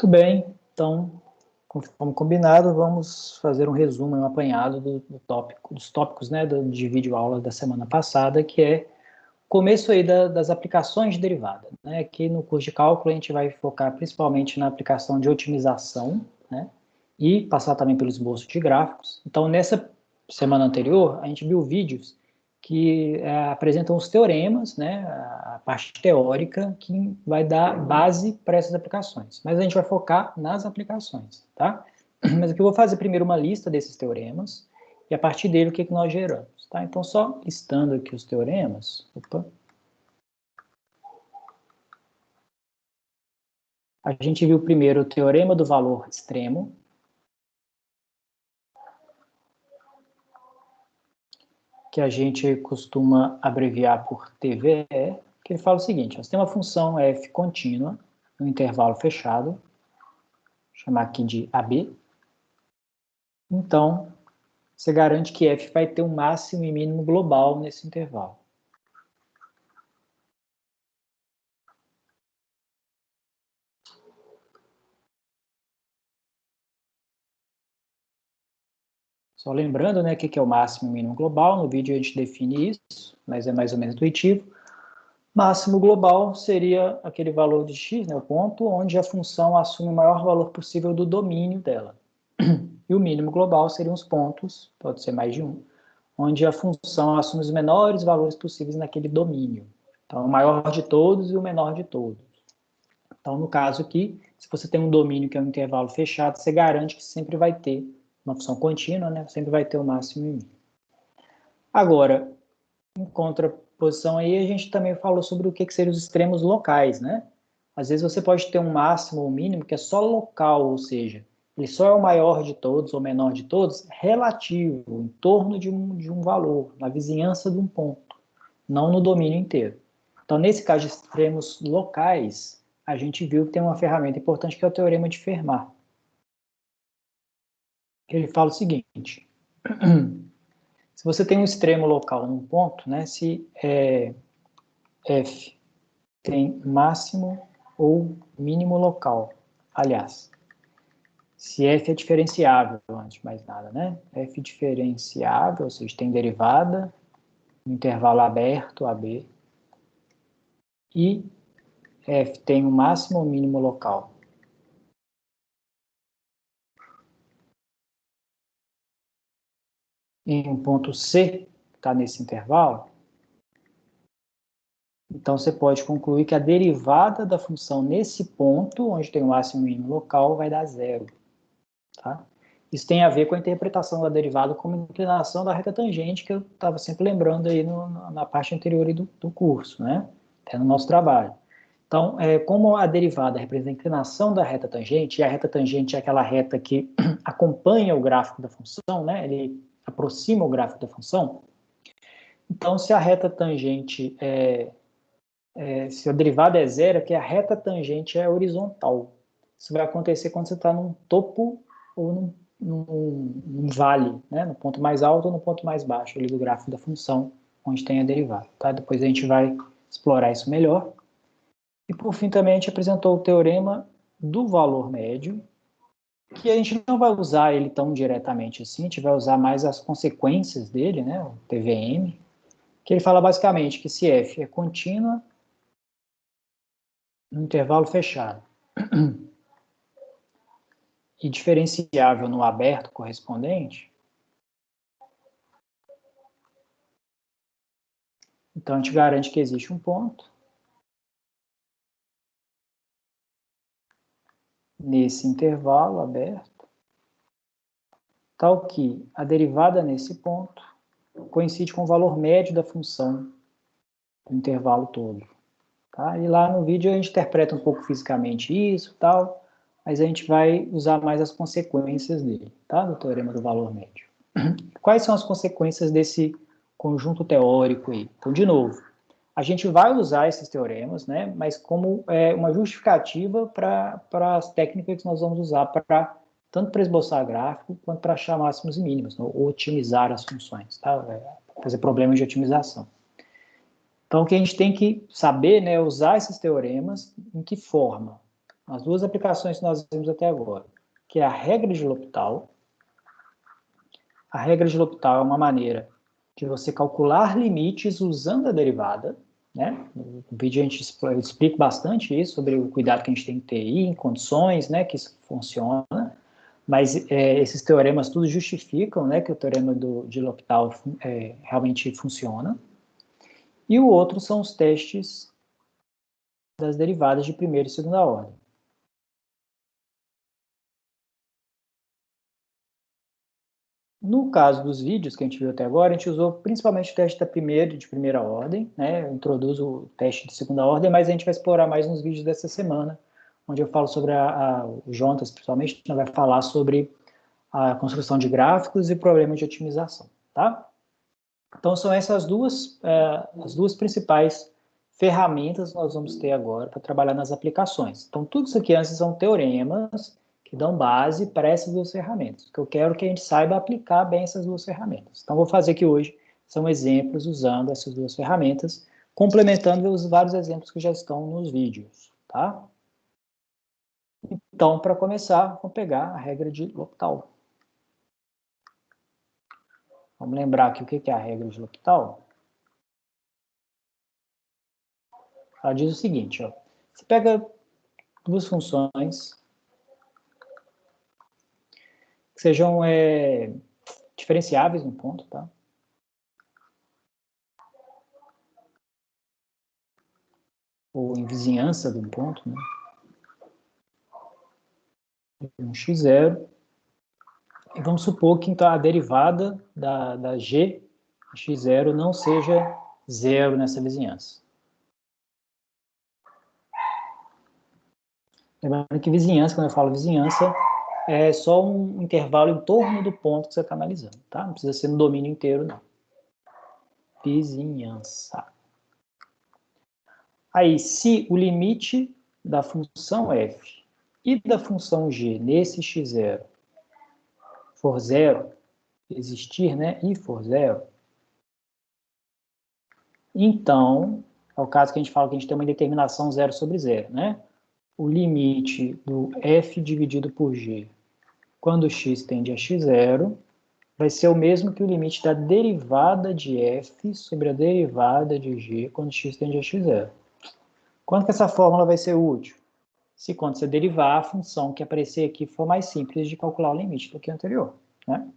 Muito bem, então, como combinado, vamos fazer um resumo, um apanhado dos tópicos, né, de videoaula da semana passada, que é o começo aí das aplicações de derivada, né? Aqui no curso de cálculo a gente vai focar principalmente na aplicação de otimização, né, e passar também pelo esboço de gráficos. Então, nessa semana anterior, a gente viu vídeos que apresentam os teoremas, né, a parte teórica que vai dar base para essas aplicações. Mas a gente vai focar nas aplicações, tá? Mas aqui eu vou fazer primeiro uma lista desses teoremas e a partir dele o que nós geramos, tá? Então, só listando aqui os teoremas. Opa. A gente viu primeiro o teorema do valor extremo, que a gente costuma abreviar por TVE, que ele fala o seguinte: nós temos uma função f contínua, no intervalo fechado, vou chamar aqui de AB. Então, você garante que f vai ter um máximo e mínimo global nesse intervalo. Só lembrando, né, o que é o máximo e mínimo global, no vídeo a gente define isso, mas é mais ou menos intuitivo. Máximo global seria aquele valor de x, né, o ponto, onde a função assume o maior valor possível do domínio dela. E o mínimo global seriam os pontos, pode ser mais de um, onde a função assume os menores valores possíveis naquele domínio. Então, o maior de todos e o menor de todos. Então, no caso aqui, se você tem um domínio que é um intervalo fechado, você garante que sempre vai ter uma função contínua, né? Sempre vai ter o máximo e o mínimo. Agora, em contraposição aí, a gente também falou sobre o que seriam os extremos locais, né? Às vezes você pode ter um máximo ou mínimo que é só local, ou seja, ele só é o maior de todos ou menor de todos relativo, em torno de um valor, na vizinhança de um ponto, não no domínio inteiro. Então, nesse caso de extremos locais, a gente viu que tem uma ferramenta importante que é o Teorema de Fermat. Ele fala o seguinte: se você tem um extremo local num ponto, né, se f tem máximo ou mínimo local, aliás, se f é diferenciável, antes de mais nada, né, f diferenciável, ou seja, tem derivada no intervalo aberto, AB, e f tem o máximo ou mínimo local em um ponto C, que está nesse intervalo, então você pode concluir que a derivada da função nesse ponto, onde tem o máximo e mínimo local, vai dar zero. Tá? Isso tem a ver com a interpretação da derivada como inclinação da reta tangente, que eu estava sempre lembrando aí na parte anterior do curso, né? Até no nosso trabalho. Então, como a derivada representa a inclinação da reta tangente, e a reta tangente é aquela reta que acompanha o gráfico da função, né? Ele aproxima o gráfico da função. Então, se a reta tangente se a derivada é zero, é que a reta tangente é horizontal. Isso vai acontecer quando você está num topo ou num vale, né? No ponto mais alto ou no ponto mais baixo ali do gráfico da função, onde tem a derivada. Tá? Depois a gente vai explorar isso melhor. E por fim também a gente apresentou o teorema do valor médio, que a gente não vai usar ele tão diretamente assim, a gente vai usar mais as consequências dele, né? O TVM, que ele fala basicamente que se f é contínua no intervalo fechado e diferenciável no aberto correspondente, então a gente garante que existe um ponto nesse intervalo aberto, tal que a derivada nesse ponto coincide com o valor médio da função do intervalo todo. Tá? E lá no vídeo a gente interpreta um pouco fisicamente isso, tal, mas a gente vai usar mais as consequências dele, tá? Do teorema do valor médio. Quais são as consequências desse conjunto teórico aí? Então, de novo, a gente vai usar esses teoremas, né, mas como uma justificativa para as técnicas que nós vamos usar tanto para esboçar gráfico quanto para achar máximos e mínimos, ou otimizar as funções, tá? Fazer problemas de otimização. Então, o que a gente tem que saber, né, é usar esses teoremas em que forma? as duas aplicações que nós vimos até agora, que é a regra de L'Hopital. A regra de L'Hopital é uma maneira de você calcular limites usando a derivada, né? No vídeo a gente explica bastante isso, sobre o cuidado que a gente tem que ter aí, em condições, né, que isso funciona, mas esses teoremas tudo justificam, né, que o teorema de L'Hopital realmente funciona. E o outro são os testes das derivadas de primeira e segunda ordem. No caso dos vídeos que a gente viu até agora, a gente usou principalmente o teste de primeira ordem, né? Eu introduzo o teste de segunda ordem, mas a gente vai explorar mais nos vídeos dessa semana, onde eu falo sobre o Jonas, principalmente, vai falar sobre a construção de gráficos e problemas de otimização, tá? Então, são essas as duas principais ferramentas que nós vamos ter agora para trabalhar nas aplicações. Então, tudo isso aqui antes são teoremas que dão base para essas duas ferramentas. O que eu quero é que a gente saiba aplicar bem essas duas ferramentas. Então, vou fazer aqui hoje são exemplos usando essas duas ferramentas, complementando os vários exemplos que já estão nos vídeos, tá? Então, para começar, vamos pegar a regra de L'Hopital. Vamos lembrar aqui o que é a regra de L'Hopital. Ela diz o seguinte, ó, você pega duas funções que sejam diferenciáveis no ponto, tá? Ou em vizinhança de um ponto, né? Um x0. E vamos supor que então, a derivada da g x0 não seja zero nessa vizinhança. Lembrando que vizinhança, quando eu falo vizinhança, é só um intervalo em torno do ponto que você está analisando, tá? Não precisa ser no domínio inteiro, não. Vizinhança. Aí, se o limite da função f e da função g nesse x0 for zero, existir, né, e for zero, então, é o caso que a gente fala que a gente tem uma indeterminação zero sobre zero, né? O limite do f dividido por g, quando x tende a x0, vai ser o mesmo que o limite da derivada de f sobre a derivada de g quando x tende a x0. Quando que essa fórmula vai ser útil? Se quando você derivar a função que aparecer aqui for mais simples de calcular o limite do que o anterior, né?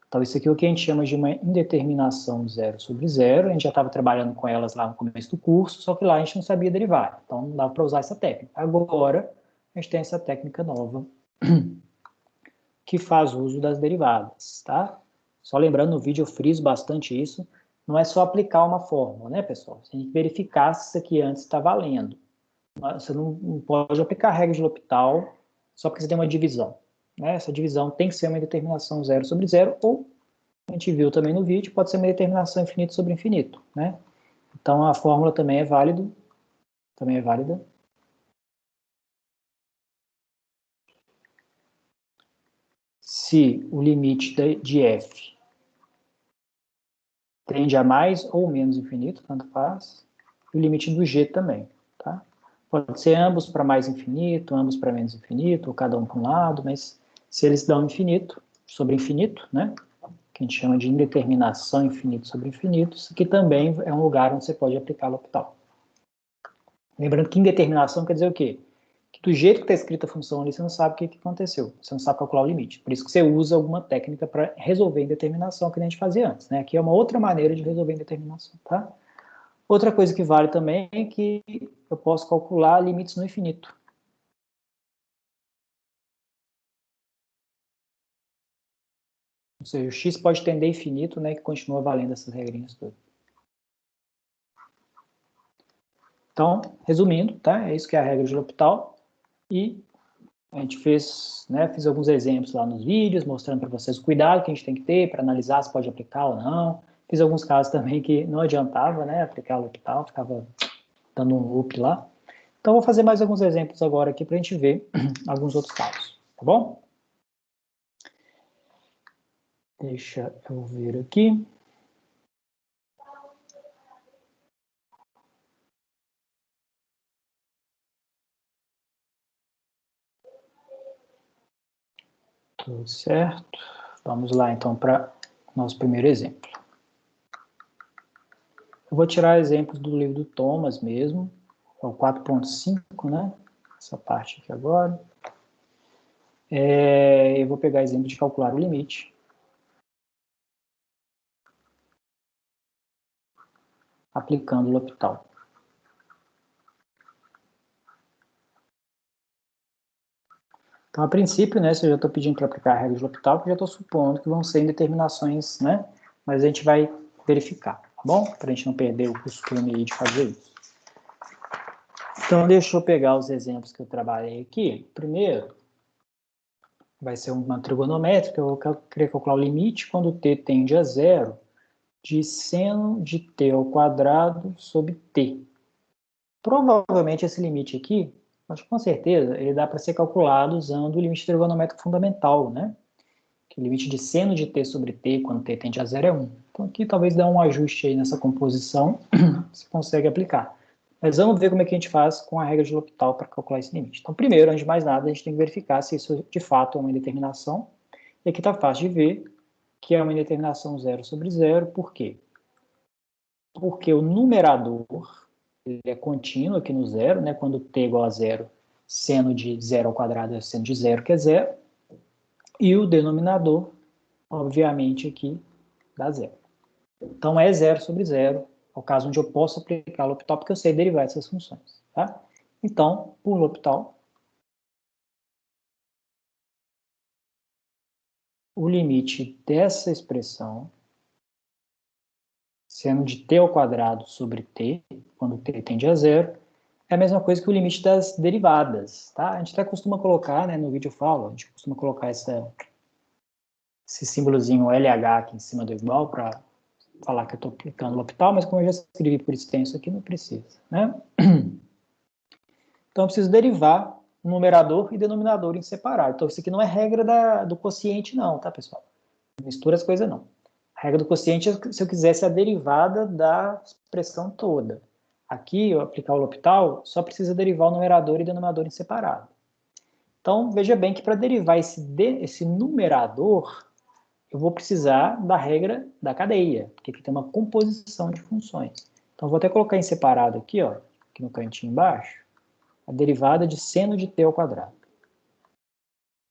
Então, isso aqui é o que a gente chama de uma indeterminação zero sobre zero. A gente já estava trabalhando com elas lá no começo do curso, só que lá a gente não sabia derivar. Então, não dava para usar essa técnica. Agora, a gente tem essa técnica nova que faz uso das derivadas, tá? Só lembrando, no vídeo eu friso bastante isso. Não é só aplicar uma fórmula, né, pessoal? Você tem que verificar se isso aqui antes está valendo. Você não pode aplicar a regra de L'Hopital só porque você tem uma divisão, né? Essa divisão tem que ser uma indeterminação zero sobre zero, ou, a gente viu também no vídeo, pode ser uma determinação infinito sobre infinito, né? Então, a fórmula também é válida. Se o limite de f tende a mais ou menos infinito, tanto faz, e o limite do g também, tá? Pode ser ambos para mais infinito, ambos para menos infinito, ou cada um para um lado, mas se eles dão infinito sobre infinito, né? Que a gente chama de indeterminação infinito sobre infinito, isso aqui também é um lugar onde você pode aplicar L'Hopital. Lembrando que indeterminação quer dizer o quê? Que do jeito que está escrita a função ali, você não sabe o que aconteceu, você não sabe calcular o limite. Por isso que você usa alguma técnica para resolver indeterminação que a gente fazia antes, né? Aqui é uma outra maneira de resolver indeterminação, tá? Outra coisa que vale também é que eu posso calcular limites no infinito. Ou seja, o x pode tender a infinito, né, que continua valendo essas regrinhas todas. Então, resumindo, tá? É isso que é a regra de L'Hopital. E a gente fez alguns exemplos lá nos vídeos, mostrando para vocês o cuidado que a gente tem que ter para analisar se pode aplicar ou não. Fiz alguns casos também que não adiantava, né, aplicar o L'Hopital, ficava dando um loop lá. Então, vou fazer mais alguns exemplos agora aqui para a gente ver alguns outros casos, tá bom? Deixa eu ver aqui. Tudo certo. Vamos lá, então, para o nosso primeiro exemplo. Eu vou tirar exemplos do livro do Thomas mesmo, é o 4.5, né? Essa parte aqui agora. Eu vou pegar exemplo de calcular o limite. Aplicando o L'Hopital. Então, a princípio, né, se eu já estou pedindo para aplicar a regra de L'Hopital, eu já estou supondo que vão ser indeterminações, né? Mas a gente vai verificar, tá bom? Para a gente não perder o costume aí de fazer isso. Então, deixa eu pegar os exemplos que eu trabalhei aqui. Primeiro, vai ser uma trigonométrica, eu vou querer calcular o limite quando t tende a zero de seno de t ao quadrado sobre t. Provavelmente esse limite aqui, mas com certeza, ele dá para ser calculado usando o limite trigonométrico fundamental, né? Que o limite de seno de t sobre t, quando t tende a zero, é 1. Então aqui talvez dê um ajuste aí nessa composição, você consegue aplicar. Mas vamos ver como é que a gente faz com a regra de L'Hopital para calcular esse limite. Então, primeiro, antes de mais nada, a gente tem que verificar se isso de fato é uma indeterminação. E aqui está fácil de ver que é uma indeterminação zero sobre zero. Por quê? Porque o numerador ele é contínuo aqui no zero, né? Quando t é igual a zero, seno de zero ao quadrado é seno de zero, que é zero. E o denominador, obviamente, aqui dá zero. Então, é zero sobre zero, é o caso onde eu posso aplicar o L'Hopital, porque eu sei derivar essas funções. Tá? Então, por L'Hopital, o limite dessa expressão, seno de t ao quadrado sobre t, quando t tende a zero, é a mesma coisa que o limite das derivadas. Tá? A gente até costuma colocar, né, no vídeo eu falo, a gente costuma colocar esse símbolozinho LH aqui em cima do igual para falar que eu estou aplicando o L'Hopital, mas como eu já escrevi por extenso aqui, não precisa. Né? Então, eu preciso derivar numerador e denominador em separado. Então, isso aqui não é regra do quociente não, tá, pessoal? Não mistura as coisas, não. A regra do quociente é se eu quisesse a derivada da expressão toda. Aqui, eu aplicar o L'Hopital, só precisa derivar o numerador e denominador em separado. Então, veja bem que para derivar esse numerador, eu vou precisar da regra da cadeia, porque aqui tem uma composição de funções. Então, vou até colocar em separado aqui, ó, aqui no cantinho embaixo, a derivada de seno de t ao quadrado.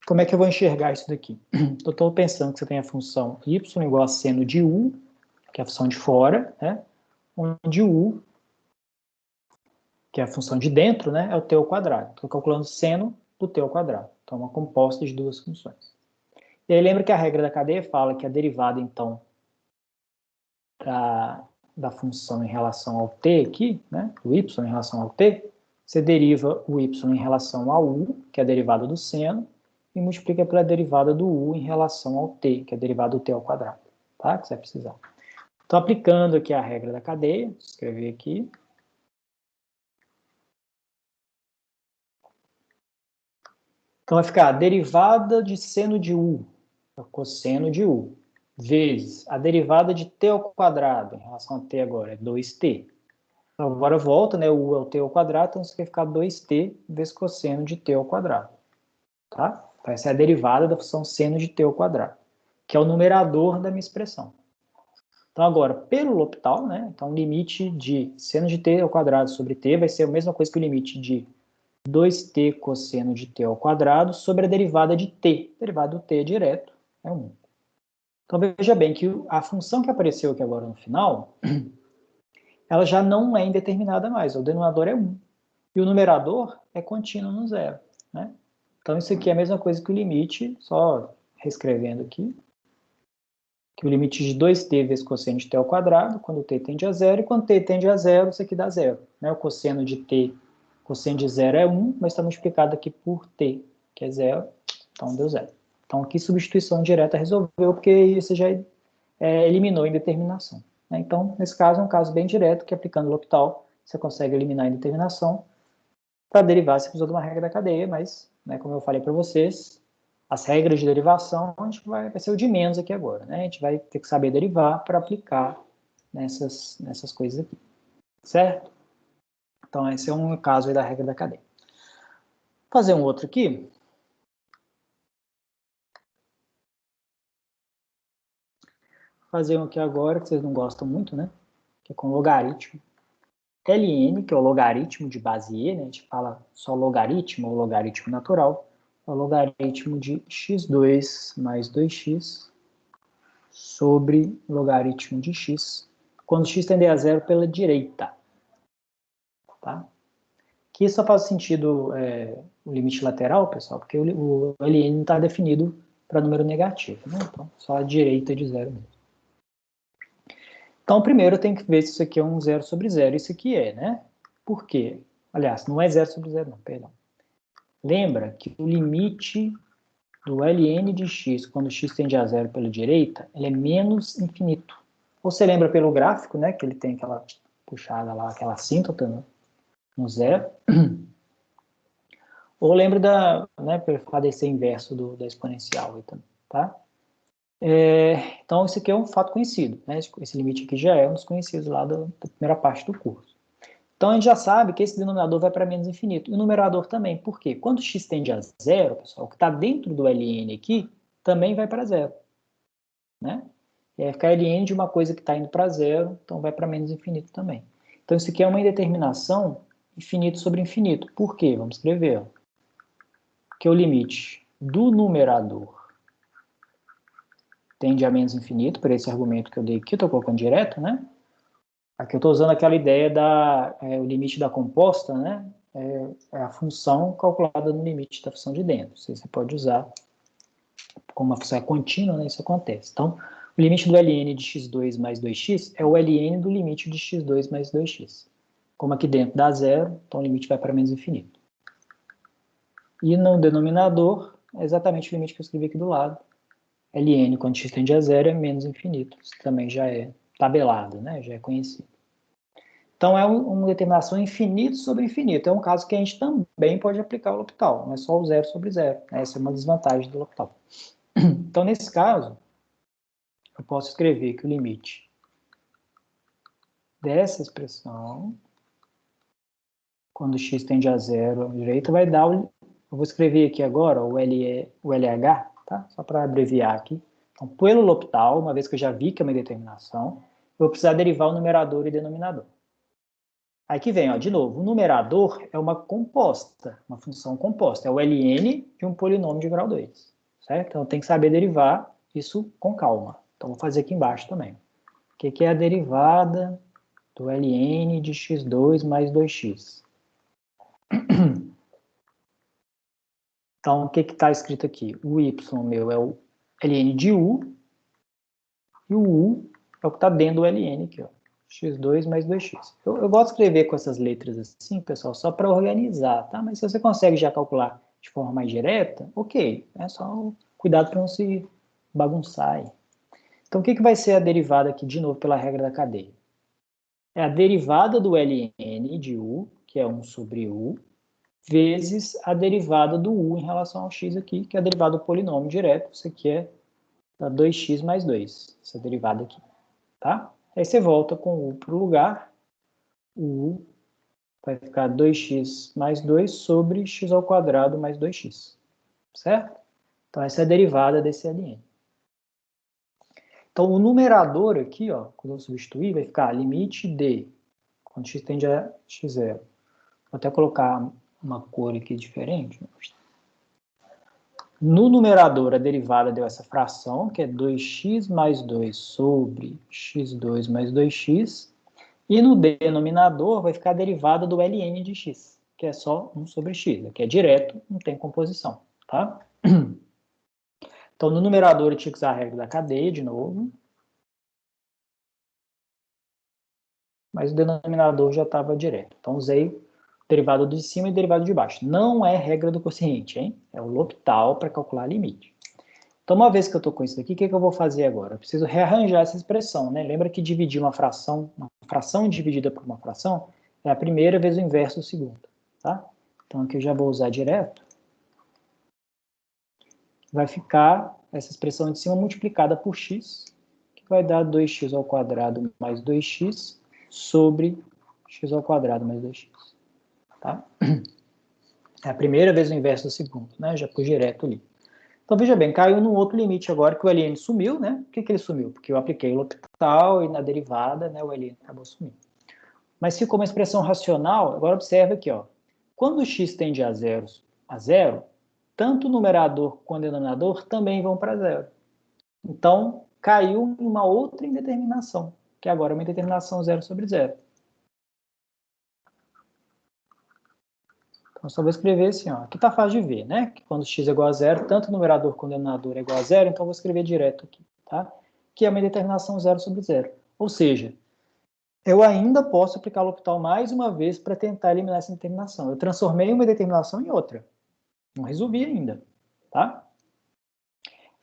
Como é que eu vou enxergar isso daqui? Eu estou pensando que você tem a função y igual a seno de u, que é a função de fora, né? Onde u, que é a função de dentro, né, é o t ao quadrado. Estou calculando seno do t ao quadrado. Então, é uma composta de duas funções. E aí, lembra que a regra da cadeia fala que a derivada, então, da função em relação ao t aqui, né, o y em relação ao t, você deriva o y em relação ao u, que é a derivada do seno, e multiplica pela derivada do u em relação ao t, que é a derivada do t ao quadrado, tá? Que você vai precisar. Então, aplicando aqui a regra da cadeia, vou escrever aqui. Então, vai ficar a derivada de seno de u, é o cosseno de u, vezes a derivada de t ao quadrado, em relação a t agora, é 2t. Então, agora volta, né? O U é o t ao quadrado, então isso vai ficar 2t vezes cosseno de t ao quadrado. Tá? Então, essa é a derivada da função seno de t ao quadrado, que é o numerador da minha expressão. Então, agora, pelo L'Hopital, né? Então, o limite de seno de t ao quadrado sobre t vai ser a mesma coisa que o limite de 2t cosseno de t ao quadrado sobre a derivada de t. A derivada do t direto é 1. Então, veja bem que a função que apareceu aqui agora no final, ela já não é indeterminada mais, o denominador é 1. E o numerador é contínuo no zero. Né? Então, isso aqui é a mesma coisa que o limite, só reescrevendo aqui, que o limite de 2t vezes cosseno de t ao quadrado, quando t tende a zero, e quando t tende a zero, isso aqui dá zero. Né? O cosseno de t, cosseno de zero é 1, mas está multiplicado aqui por t, que é zero, então deu zero. Então, aqui substituição direta resolveu, porque você já eliminou a indeterminação. Né? Então, nesse caso, é um caso bem direto, que aplicando o L'Hopital, você consegue eliminar a indeterminação. Para derivar, você precisa de uma regra da cadeia, mas, né, como eu falei para vocês, as regras de derivação a gente vai ser o de menos aqui agora. Né? A gente vai ter que saber derivar para aplicar nessas coisas aqui. Certo? Então, esse é um caso aí da regra da cadeia. Vou fazer um outro aqui. fazer um aqui agora, que vocês não gostam muito, né? Que é com logaritmo. Ln, que é o logaritmo de base e, né? A gente fala só logaritmo ou logaritmo natural. É o logaritmo de x2 mais 2x sobre logaritmo de x, quando x tender a zero pela direita. Tá? Aqui só faz sentido o limite lateral, pessoal, porque o Ln não está definido para número negativo, né? Então, só a direita de zero mesmo. Então, primeiro eu tenho que ver se isso aqui é um zero sobre zero. Isso aqui é, né? Por quê? Aliás, não é zero sobre zero, não, perdão. Lembra que o limite do Ln de x, quando x tende a zero pela direita, ele é menos infinito. Ou você lembra pelo gráfico, né? Que ele tem aquela puxada lá, aquela assíntota, né, no zero. Ou lembra né, pelo fato de ser inverso da exponencial, tá? Então, isso aqui é um fato conhecido, né? Esse limite aqui já é um dos conhecidos lá da primeira parte do curso. Então, a gente já sabe que esse denominador vai para menos infinito. E o numerador também. Por quê? Quando x tende a zero, pessoal, o que está dentro do Ln aqui também vai para zero. Né? E aí fica Ln de uma coisa que está indo para zero, então vai para menos infinito também. Então, isso aqui é uma indeterminação infinito sobre infinito. Por quê? Vamos escrever. Ó. Que o limite do numerador tende a menos infinito, por esse argumento que eu dei aqui, estou colocando direto, né? Aqui eu estou usando aquela ideia o limite da composta, né? É a função calculada no limite da função de dentro. Você pode usar como a função é contínua, né? Isso acontece. Então, o limite do Ln de x2 mais 2x é o Ln do limite de x2 mais 2x. Como aqui dentro dá zero, então o limite vai para menos infinito. E no denominador, é exatamente o limite que eu escrevi aqui do lado. Ln, quando x tende a zero, é menos infinito. Isso também já é tabelado, né? Já é conhecido. Então, é uma determinação infinito sobre infinito. É um caso que a gente também pode aplicar o L'Hopital, não é só o zero sobre zero. Essa é uma desvantagem do L'Hopital. Então, nesse caso, eu posso escrever que o limite dessa expressão, quando x tende a zero à direita, vai dar eu vou escrever aqui agora o LH, tá? Só para abreviar aqui. Então, pelo L'Hopital, uma vez que eu já vi que é uma determinação, eu vou precisar derivar o numerador e denominador. Aí que vem, ó, de novo, o numerador é uma composta, uma função composta, é o Ln de um polinômio de grau 2, certo? Então, tem que saber derivar isso com calma. Então, vou fazer aqui embaixo também. O que é a derivada do Ln de x2 mais 2x? Então, o que está escrito aqui? O y meu é o Ln de u, e o u é o que está dentro do Ln aqui, ó. x2 mais 2x. Eu gosto de escrever com essas letras assim, pessoal, só para organizar, tá? Mas se você consegue já calcular de forma mais direta, ok. É só cuidado para não se bagunçar aí. Então, o que vai ser a derivada aqui, de novo, pela regra da cadeia? É a derivada do Ln de u, que é 1 sobre u, vezes a derivada do u em relação ao x aqui, que é a derivada do polinômio direto. Isso aqui é 2x mais 2, essa derivada aqui, tá? Aí você volta com o u para o lugar, o u vai ficar 2x mais 2 sobre x ao quadrado mais 2x, certo? Então, essa é a derivada desse Ln. Então, o numerador aqui, ó, quando eu substituir, vai ficar limite de, quando x tende a x0. Vou até colocar uma cor aqui diferente. No numerador, a derivada deu essa fração, que é 2x mais 2 sobre x2 mais 2x. E no denominador vai ficar a derivada do Ln de x, que é só 1 sobre x, que é direto, não tem composição, tá? Então, no numerador eu tinha que usar a regra da cadeia de novo. Mas o denominador já estava direto. Então, usei derivado de cima e derivado de baixo. Não é regra do quociente, hein? É o L'Hopital para calcular limite. Então, uma vez que eu estou com isso aqui, o que eu vou fazer agora? Eu preciso rearranjar essa expressão, né? Lembra que dividir uma fração dividida por uma fração, é a primeira vezes o inverso do segundo, tá? Então, aqui eu já vou usar direto. Vai ficar essa expressão de cima multiplicada por x, que vai dar 2x ao quadrado mais 2x sobre x ao quadrado mais 2x. Tá? É a primeira vez o inverso do segundo, né? Já pus direto ali. Então, veja bem, caiu num outro limite agora, que o ln sumiu, né? Por que ele sumiu? Porque eu apliquei o L'Hopital e na derivada, né, o ln acabou sumindo. Mas ficou uma expressão racional, agora observa aqui, ó. Quando o x tende a zero, tanto o numerador quanto o denominador também vão para zero. Então, caiu em uma outra indeterminação, que agora é uma indeterminação 0 sobre 0. Então, só vou escrever assim, ó. Aqui está fácil de ver, né? Que quando x é igual a zero, tanto o numerador quanto o denominador é igual a zero, então eu vou escrever direto aqui, tá? Que é uma indeterminação 0 sobre 0. Ou seja, eu ainda posso aplicar o L'Hopital mais uma vez para tentar eliminar essa indeterminação. Eu transformei uma determinação em outra. Não resolvi ainda, tá?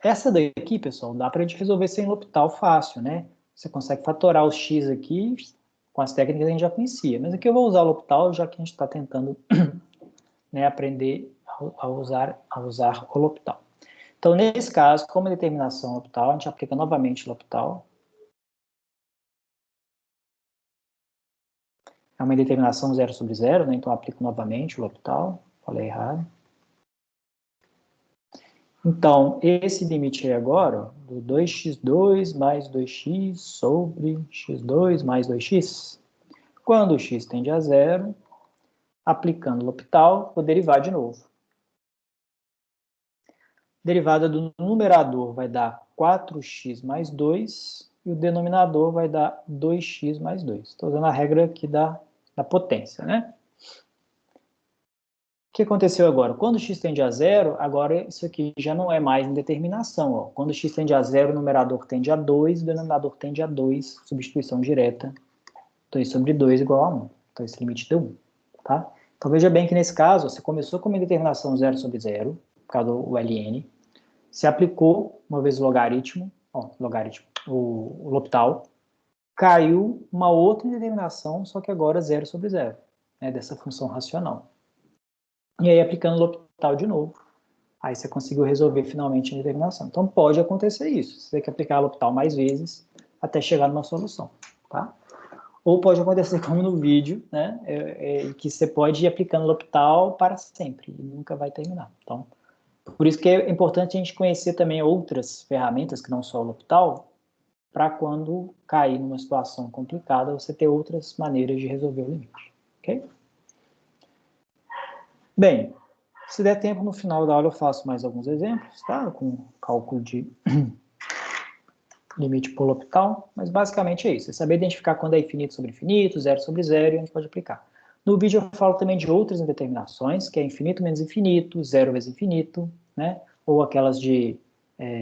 Essa daqui, pessoal, dá para a gente resolver sem L'Hopital fácil, né? Você consegue fatorar os x aqui com as técnicas que a gente já conhecia. Mas aqui eu vou usar o L'Hopital, já que a gente está tentando né, aprender a usar o L'Hopital. Então, nesse caso, como determinação L'Hopital, a gente aplica novamente o L'Hopital. É uma indeterminação 0 sobre 0, né? Então eu aplico novamente o L'Hopital. Falei errado. Então, esse limite aí agora, ó, do 2x2 mais 2x sobre x2 mais 2x. Quando o x tende a zero, aplicando o L'Hopital, vou derivar de novo. Derivada do numerador vai dar 4x mais 2 e o denominador vai dar 2x mais 2. Estou usando a regra aqui da potência, né? O que aconteceu agora? Quando x tende a zero, agora isso aqui já não é mais indeterminação. Ó. Quando x tende a zero, o numerador tende a 2, o denominador tende a 2, substituição direta, 2 sobre 2 igual a 1. Então esse limite deu 1. Tá? Então veja bem que nesse caso, você começou com uma indeterminação 0 sobre 0, por causa do ln, se aplicou uma vez o logaritmo, o L'Hopital, caiu uma outra indeterminação, só que agora 0 sobre 0, né, dessa função racional. E aí, aplicando o L'Hopital de novo, aí você conseguiu resolver finalmente a indeterminação. Então, pode acontecer isso. Você tem que aplicar o L'Hopital mais vezes até chegar numa solução, tá? Ou pode acontecer como no vídeo, né? Que você pode ir aplicando o L'Hopital para sempre e nunca vai terminar. Então, por isso que é importante a gente conhecer também outras ferramentas que não só o L'Hopital, para quando cair numa situação complicada, você ter outras maneiras de resolver o limite, ok? Bem, se der tempo, no final da aula eu faço mais alguns exemplos, tá? Com cálculo de limite por L'Hopital, mas basicamente é isso. É saber identificar quando é infinito sobre infinito, 0 sobre 0, e a gente pode aplicar. No vídeo eu falo também de outras indeterminações, que é infinito menos infinito, 0 vezes infinito, né? Ou aquelas de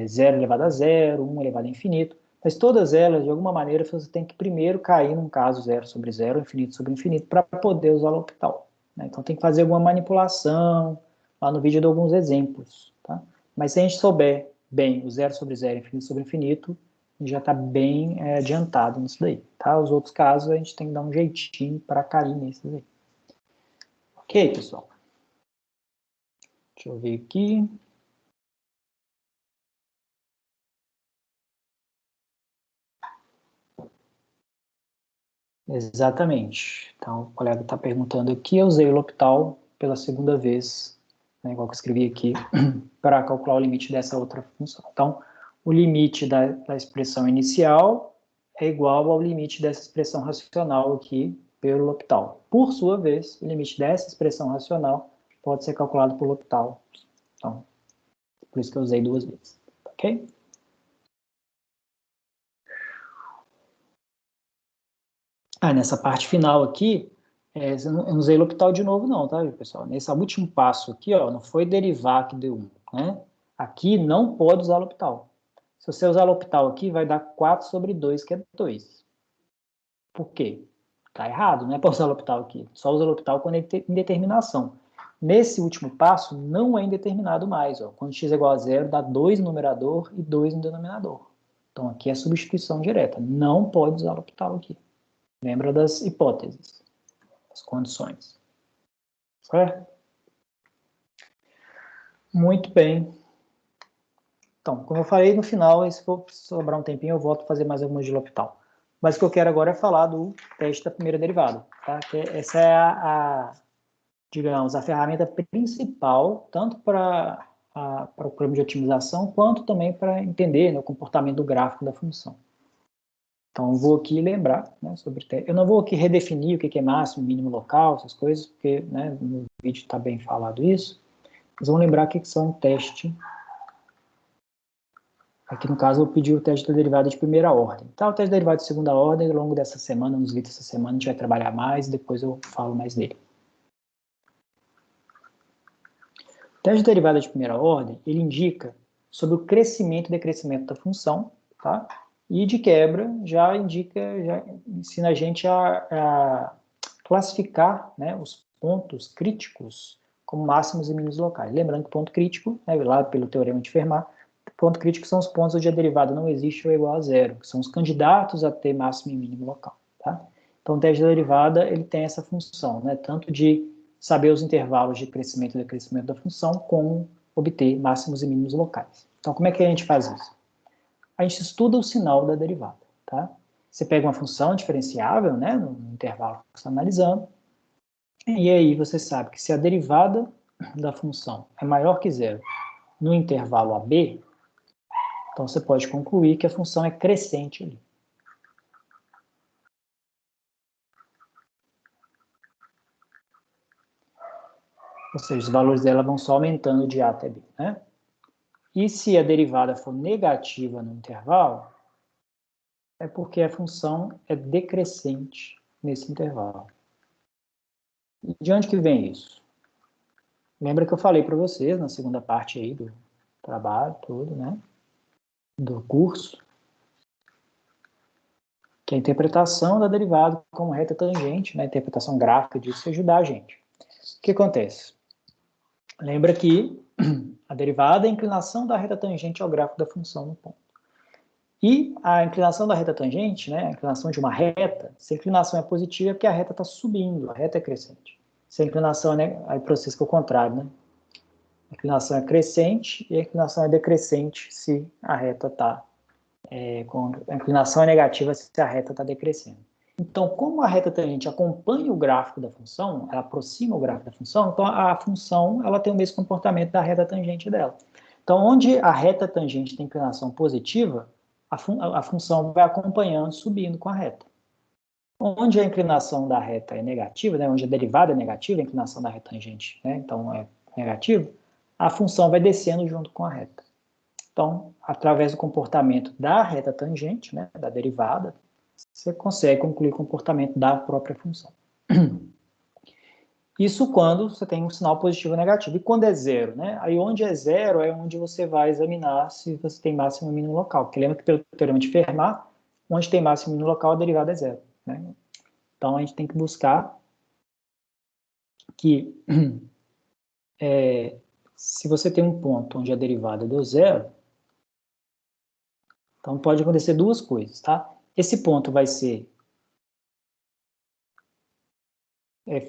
0 elevado a 0, 1 elevado a infinito. Mas todas elas, de alguma maneira, você tem que primeiro cair num caso 0 sobre 0, infinito sobre infinito, para poder usar o L'Hopital. Né? Então tem que fazer alguma manipulação. Lá no vídeo eu dou alguns exemplos. Tá? Mas se a gente souber bem o 0 sobre 0, infinito sobre infinito, a gente já está bem adiantado nisso daí. Tá? Os outros casos a gente tem que dar um jeitinho para cair nesses aí. Ok, pessoal? Deixa eu ver aqui. Exatamente. Então, o colega está perguntando aqui, eu usei o L'Hopital pela segunda vez, né, igual que eu escrevi aqui, para calcular o limite dessa outra função. Então, o limite da expressão inicial é igual ao limite dessa expressão racional aqui pelo L'Hopital. Por sua vez, o limite dessa expressão racional pode ser calculado por L'Hopital. Então, por isso que eu usei duas vezes. Ok? Nessa parte final aqui, eu não usei L'Hopital de novo não, tá, pessoal? Nesse último passo aqui, ó, não foi derivar que deu 1, né? Aqui não pode usar L'Hopital. Se você usar L'Hopital aqui, vai dar 4 sobre 2, que é 2. Por quê? Tá errado, não é para usar L'Hopital aqui. Só usa L'Hopital quando é indeterminação. Nesse último passo, não é indeterminado mais. Ó. Quando x é igual a 0, dá 2 no numerador e 2 no denominador. Então, aqui é substituição direta. Não pode usar L'Hopital aqui. Lembra das hipóteses, das condições. Certo? Muito bem. Então, como eu falei, no final, se for sobrar um tempinho, eu volto a fazer mais algumas de L'Hopital. Mas o que eu quero agora é falar do teste da primeira derivada. Tá? Essa é digamos, a ferramenta principal, tanto para para o problema de otimização, quanto também para entender, né, o comportamento do gráfico da função. Então, eu vou aqui lembrar, né, sobre... Eu não vou aqui redefinir o que é máximo, mínimo local, essas coisas, porque, né, no vídeo está bem falado isso. Mas vamos lembrar o que são um teste. Aqui, no caso, eu vou pedir o teste da derivada de primeira ordem. Tá, o teste da derivada de segunda ordem, ao longo dessa semana, nos vídeos dessa semana, a gente vai trabalhar mais, depois eu falo mais dele. O teste de derivada de primeira ordem, ele indica sobre o crescimento e decrescimento da função, tá? E, de quebra, já ensina a gente a classificar, né, os pontos críticos como máximos e mínimos locais. Lembrando que ponto crítico, né, lá pelo teorema de Fermat, ponto crítico são os pontos onde a derivada não existe ou é igual a zero, que são os candidatos a ter máximo e mínimo local, tá? Então, o teste da derivada, ele tem essa função, né, tanto de saber os intervalos de crescimento e decrescimento da função, como obter máximos e mínimos locais. Então, como é que a gente faz isso? A gente estuda o sinal da derivada, tá? Você pega uma função diferenciável, né, no intervalo que você está analisando, e aí você sabe que se a derivada da função é maior que zero no intervalo AB, então você pode concluir que a função é crescente ali. Ou seja, os valores dela vão só aumentando de A até B, né? E se a derivada for negativa no intervalo, é porque a função é decrescente nesse intervalo. E de onde que vem isso? Lembra que eu falei para vocês na segunda parte aí do trabalho, tudo, né? Do curso, que a interpretação da derivada como reta tangente, né? A interpretação gráfica disso ajudar a gente. O que acontece? Lembra que a derivada é a inclinação da reta tangente ao gráfico da função no ponto. E a inclinação da reta tangente, né, a inclinação de uma reta, se a inclinação é positiva é porque a reta está subindo, a reta é crescente. Se a inclinação é, aí o processo que é o contrário, né? A inclinação é crescente e a inclinação é decrescente se a reta está... a inclinação é negativa se a reta está decrescendo. Então, como a reta tangente acompanha o gráfico da função, ela aproxima o gráfico da função, então a função ela tem o mesmo comportamento da reta tangente dela. Então, onde a reta tangente tem inclinação positiva, a função vai acompanhando, subindo com a reta. Onde a inclinação da reta é negativa, né, onde a derivada é negativa, a inclinação da reta tangente, né, então é negativo, a função vai descendo junto com a reta. Então, através do comportamento da reta tangente, né, da derivada, você consegue concluir o comportamento da própria função. Isso quando você tem um sinal positivo ou negativo. E quando é zero, né? Aí onde é zero é onde você vai examinar se você tem máximo e mínimo local. Porque lembra que pelo teorema de Fermat, onde tem máximo e mínimo local, a derivada é zero, né? Então a gente tem que buscar que se você tem um ponto onde a derivada deu zero, então pode acontecer duas coisas, tá? Esse ponto vai ser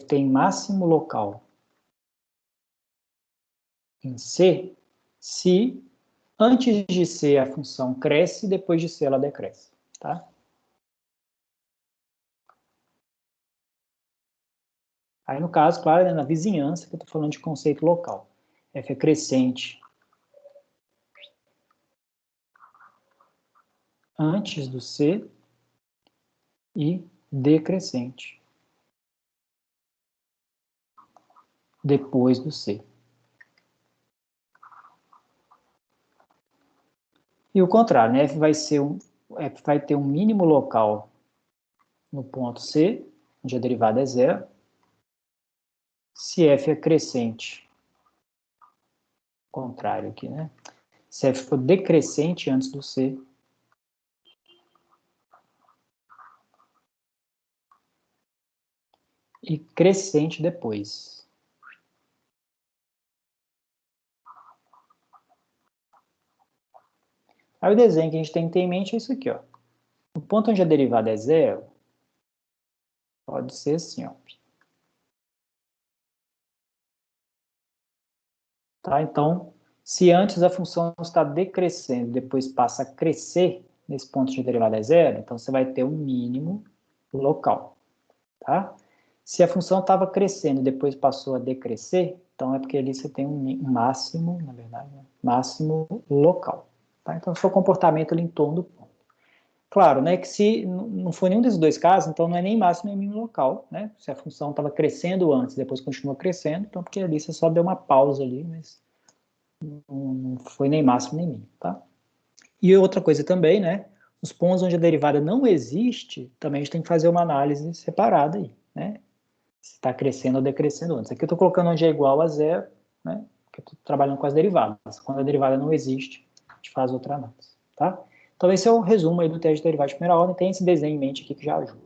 tem máximo local em C, se antes de C a função cresce, depois de C ela decresce, tá? Aí, no caso, claro, é na vizinhança que eu estou falando de conceito local. F é crescente antes do C e decrescente depois do C. E o contrário, né? F vai ter um mínimo local no ponto C, onde a derivada é zero. Se F é crescente, contrário aqui, né? Se F for decrescente antes do C, e crescente depois. Aí o desenho que a gente tem que ter em mente é isso aqui, ó. O ponto onde a derivada é zero, pode ser assim, ó. Tá? Então, se antes a função está decrescendo, depois passa a crescer, nesse ponto de derivada é zero, então você vai ter um mínimo local. Tá? Se a função estava crescendo e depois passou a decrescer, então é porque ali você tem um máximo, na verdade, né? Máximo local. Tá? Então, o seu comportamento ali em torno do ponto. Claro, né, que se não for nenhum desses dois casos, então não é nem máximo nem mínimo local, né? Se a função estava crescendo antes, depois continua crescendo, então porque ali você só deu uma pausa ali, mas não foi nem máximo nem mínimo, tá? E outra coisa também, né? Os pontos onde a derivada não existe, também a gente tem que fazer uma análise separada aí, né? Se está crescendo ou decrescendo antes. Aqui eu estou colocando onde é igual a zero, né? Porque eu estou trabalhando com as derivadas. Quando a derivada não existe, a gente faz outra análise, tá? Então, esse é o resumo aí do teste de derivada de primeira ordem. Tem esse desenho em mente aqui que já ajuda.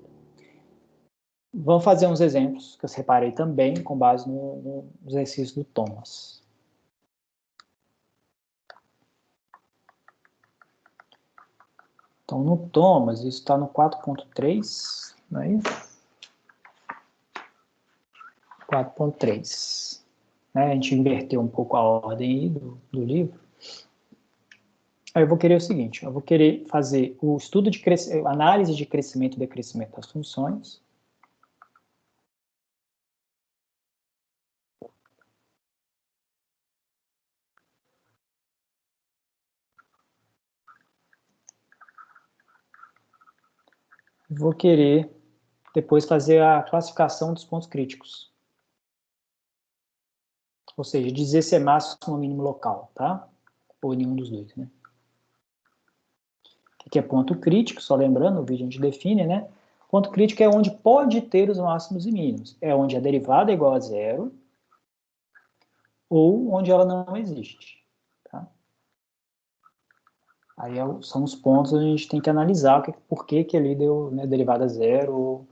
Vamos fazer uns exemplos que eu separei também com base no exercício do Thomas. Então, no Thomas, isso está no 4.3, não é isso? 4.3. Né? A gente inverteu um pouco a ordem aí do livro. Aí eu vou querer o seguinte, eu vou querer fazer o estudo de análise de crescimento e decrescimento das funções. Vou querer depois fazer a classificação dos pontos críticos. Ou seja, dizer se é máximo ou mínimo local, tá? Ou nenhum dos dois, né? O que é ponto crítico? Só lembrando, o vídeo a gente define, né? Ponto crítico é onde pode ter os máximos e mínimos. É onde a derivada é igual a zero ou onde ela não existe, tá? Aí são os pontos onde a gente tem que analisar por que ali deu, né, derivada zero ou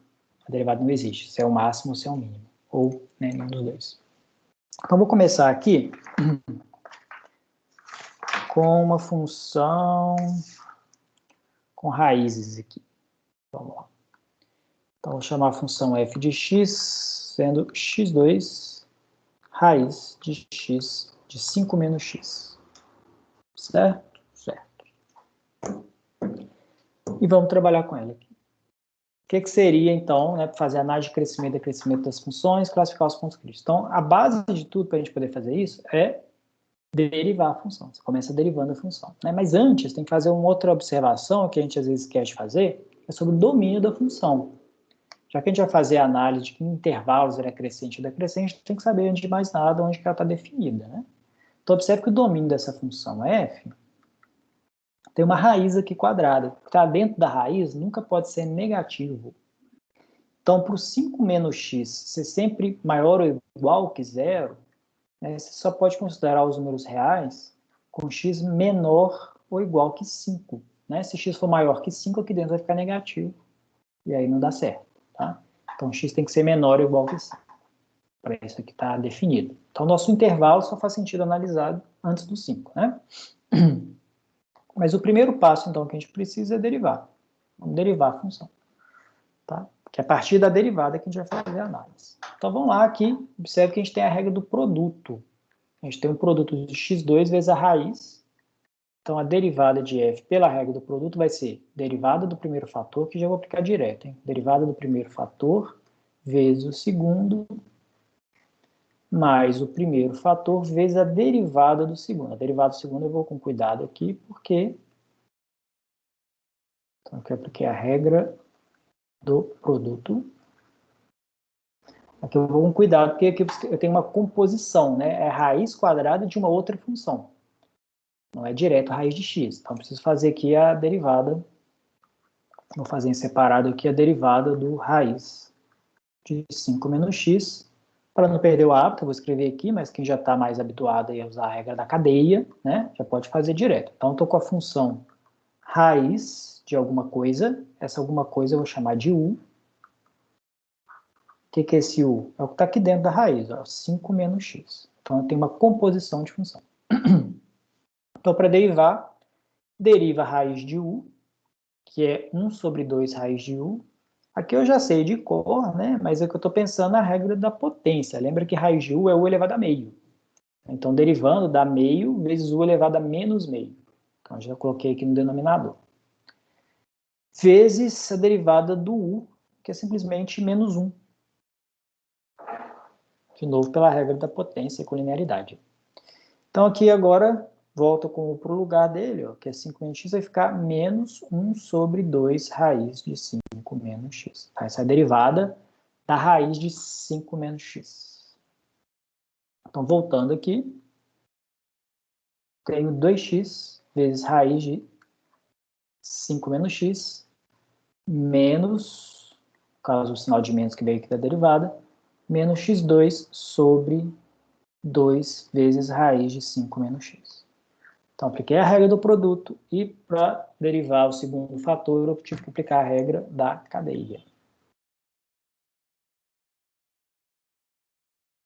a derivada não existe, se é o máximo ou se é o mínimo, ou né, nenhum dos dois. Então, vou começar aqui com uma função com raízes aqui. Vamos lá. Então, vou chamar a função f de x, sendo x2 raiz de x de 5 menos x. Certo? Certo. E vamos trabalhar com ela aqui. O que seria, então, né, fazer análise de crescimento e decrescimento das funções, classificar os pontos críticos. Então, a base de tudo para a gente poder fazer isso é derivar a função. Você começa derivando a função. Né? Mas antes, tem que fazer uma outra observação que a gente às vezes quer fazer, é sobre o domínio da função. Já que a gente vai fazer a análise de que intervalos ela é crescente ou decrescente, tem que saber, antes de mais nada, onde que ela está definida. Né? Então, observe que o domínio dessa função f tem uma raiz aqui quadrada. O que está dentro da raiz nunca pode ser negativo. Então, para o 5 menos x ser sempre maior ou igual que zero, né, você só pode considerar os números reais com x menor ou igual que 5. Né? Se x for maior que 5, aqui dentro vai ficar negativo. E aí não dá certo. Tá? Então, x tem que ser menor ou igual que 5. Para isso aqui está definido. Então, nosso intervalo só faz sentido analisado antes do 5. Né? Mas o primeiro passo, então, que a gente precisa é derivar. Vamos derivar a função. Tá? Que é a partir da derivada que a gente vai fazer a análise. Então, vamos lá aqui. Observe que a gente tem a regra do produto. A gente tem um produto de x2 vezes a raiz. Então, a derivada de f pela regra do produto vai ser derivada do primeiro fator, que já vou aplicar direto. Hein? Derivada do primeiro fator vezes o segundo, mais o primeiro fator vezes a derivada do segundo. A derivada do segundo eu vou com cuidado aqui, porque... Então, aqui eu apliquei a regra do produto. Aqui eu vou com cuidado, porque aqui eu tenho uma composição, né? É raiz quadrada de uma outra função. Não é direto a raiz de x. Então, eu preciso fazer aqui a derivada. Vou fazer em separado aqui a derivada do raiz de 5 menos x. Para não perder o hábito, eu vou escrever aqui, mas quem já está mais habituado a usar a regra da cadeia, né? Já pode fazer direto. Então, eu estou com a função raiz de alguma coisa. Essa alguma coisa eu vou chamar de u. O que é esse u? É o que está aqui dentro da raiz, ó, 5 menos x. Então, eu tenho uma composição de função. Então, para derivar, deriva a raiz de u, que é 1 sobre 2 raiz de u. Aqui eu já sei de cor, né? Mas é que eu estou pensando na regra da potência. Lembra que raiz de u é u elevado a meio. Então, derivando dá meio vezes u elevado a menos meio. Então, já coloquei aqui no denominador. Vezes a derivada do u, que é simplesmente menos 1. de novo pela regra da potência e colinearidade. Então aqui agora, volta para o lugar dele, ó, que é 5 menos x, vai ficar menos 1 sobre 2 raiz de 5 menos x. Tá? Essa é a derivada da raiz de 5 menos x. Então, voltando aqui, tenho 2x vezes raiz de 5 menos x, menos, no caso o sinal de menos que veio aqui da derivada, menos x2 sobre 2 vezes raiz de 5 menos x. Então, apliquei a regra do produto e, para derivar o segundo fator, eu tive que aplicar a regra da cadeia.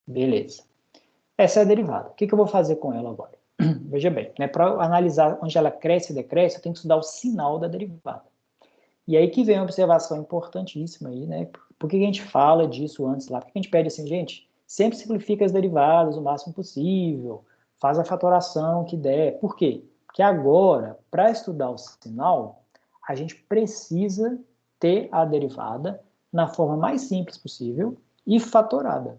Beleza. Essa é a derivada. O que eu vou fazer com ela agora? Veja bem, né, para analisar onde ela cresce e decresce, eu tenho que estudar o sinal da derivada. E aí que vem uma observação importantíssima aí, né? Por que a gente fala disso antes lá? Por que a gente pede assim, gente, sempre simplifica as derivadas o máximo possível, faz a fatoração que der. Por quê? Porque agora, para estudar o sinal, a gente precisa ter a derivada na forma mais simples possível e fatorada.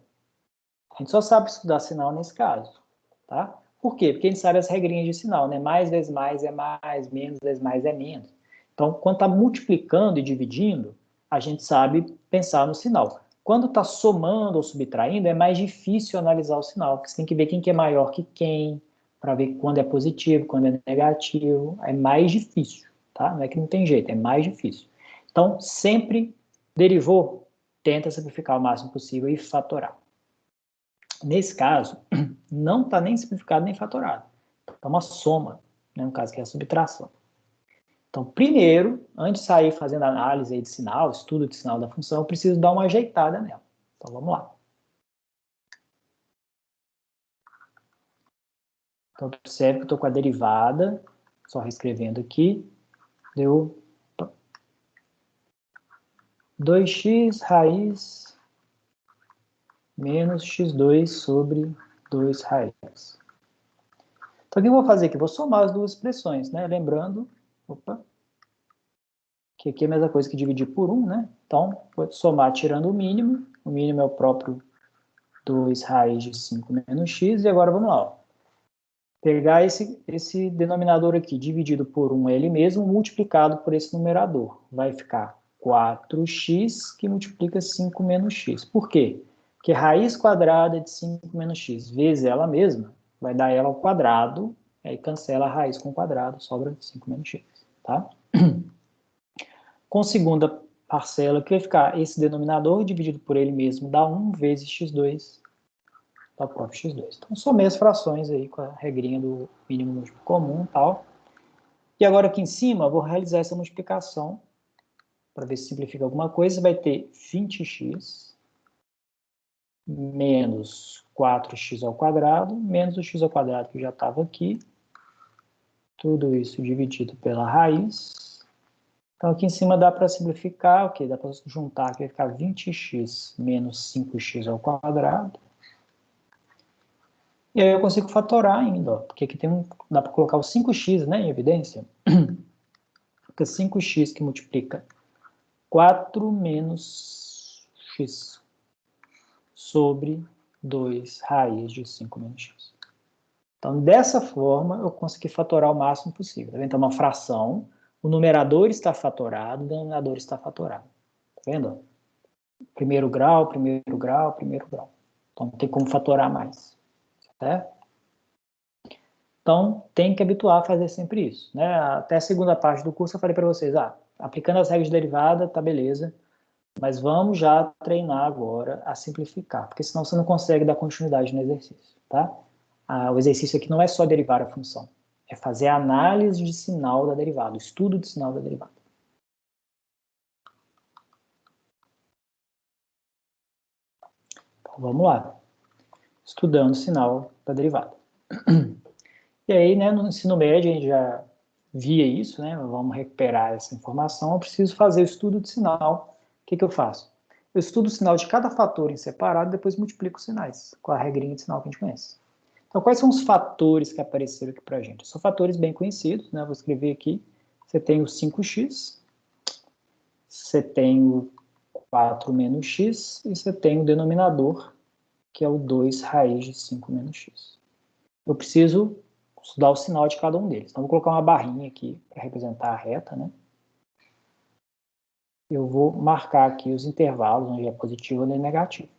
A gente só sabe estudar sinal nesse caso, tá? Por quê? Porque a gente sabe as regrinhas de sinal, né? Mais vezes mais é mais, menos vezes mais é menos. Então, quando está multiplicando e dividindo, a gente sabe pensar no sinal. Quando está somando ou subtraindo, é mais difícil analisar o sinal, porque você tem que ver quem que é maior que quem, para ver quando é positivo, quando é negativo. É mais difícil, tá? Não é que não tem jeito, é mais difícil. Então, sempre derivou, tenta simplificar o máximo possível e fatorar. Nesse caso, não está nem simplificado nem fatorado. É uma soma, né, no caso que é a subtração. Então, primeiro, antes de sair fazendo análise aí de sinal, estudo de sinal da função, eu preciso dar uma ajeitada nela. Então, vamos lá. Então, observe que eu estou com a derivada, só reescrevendo aqui, deu 2x raiz menos x2 sobre 2 raiz. Então, o que eu vou fazer aqui? Vou somar as duas expressões, né? Lembrando, que aqui é a mesma coisa que dividir por 1, né? Então, vou somar tirando o mínimo é o próprio 2 raiz de 5 menos x, e agora vamos lá, ó. Pegar esse denominador aqui, dividido por 1 ele mesmo, multiplicado por esse numerador. Vai ficar 4x que multiplica 5 menos x. Por quê? Porque raiz quadrada de 5 menos x vezes ela mesma, vai dar ela ao quadrado, aí cancela a raiz com o quadrado, sobra 5 menos x, tá? Com segunda parcela, que vai ficar esse denominador dividido por ele mesmo, dá 1 vezes x2, dá o próprio x2. Então, somei as frações aí com a regrinha do mínimo múltiplo comum e tal. E agora aqui em cima, eu vou realizar essa multiplicação, para ver se simplifica alguma coisa. Você vai ter 20x menos 4x ao quadrado, menos o x ao quadrado que já estava aqui. Tudo isso dividido pela raiz. Então, aqui em cima dá para simplificar, ok? Dá para juntar, que vai ficar 20x menos 5x ao quadrado. E aí eu consigo fatorar ainda, ó, porque aqui dá para colocar o 5x, né, em evidência. Fica 5x que multiplica 4 menos x sobre 2 raiz de 5 menos x. Então, dessa forma, eu consegui fatorar o máximo possível. Tá vendo? Então, uma fração, o numerador está fatorado, o denominador está fatorado. Tá vendo? Primeiro grau, primeiro grau, primeiro grau. Então, não tem como fatorar mais. Certo? Então, tem que habituar a fazer sempre isso. Né? Até a segunda parte do curso eu falei para vocês, aplicando as regras de derivada, tá beleza, mas vamos já treinar agora a simplificar, porque senão você não consegue dar continuidade no exercício. Tá? O exercício aqui não é só derivar a função, é fazer a análise de sinal da derivada, o estudo de sinal da derivada. Então, vamos lá. Estudando o sinal da derivada. E aí, né, no ensino médio, a gente já via isso, né? Vamos recuperar essa informação. Eu preciso fazer o estudo de sinal. O que eu faço? Eu estudo o sinal de cada fator em separado e depois multiplico os sinais com a regrinha de sinal que a gente conhece. Então, quais são os fatores que apareceram aqui para a gente? São fatores bem conhecidos, né? Vou escrever aqui. Você tem o 5x, você tem o 4 menos x e você tem o denominador que é o 2 raiz de 5 menos x. Eu preciso estudar o sinal de cada um deles. Então, vou colocar uma barrinha aqui para representar a reta, né? Eu vou marcar aqui os intervalos, onde é positivo ou negativo.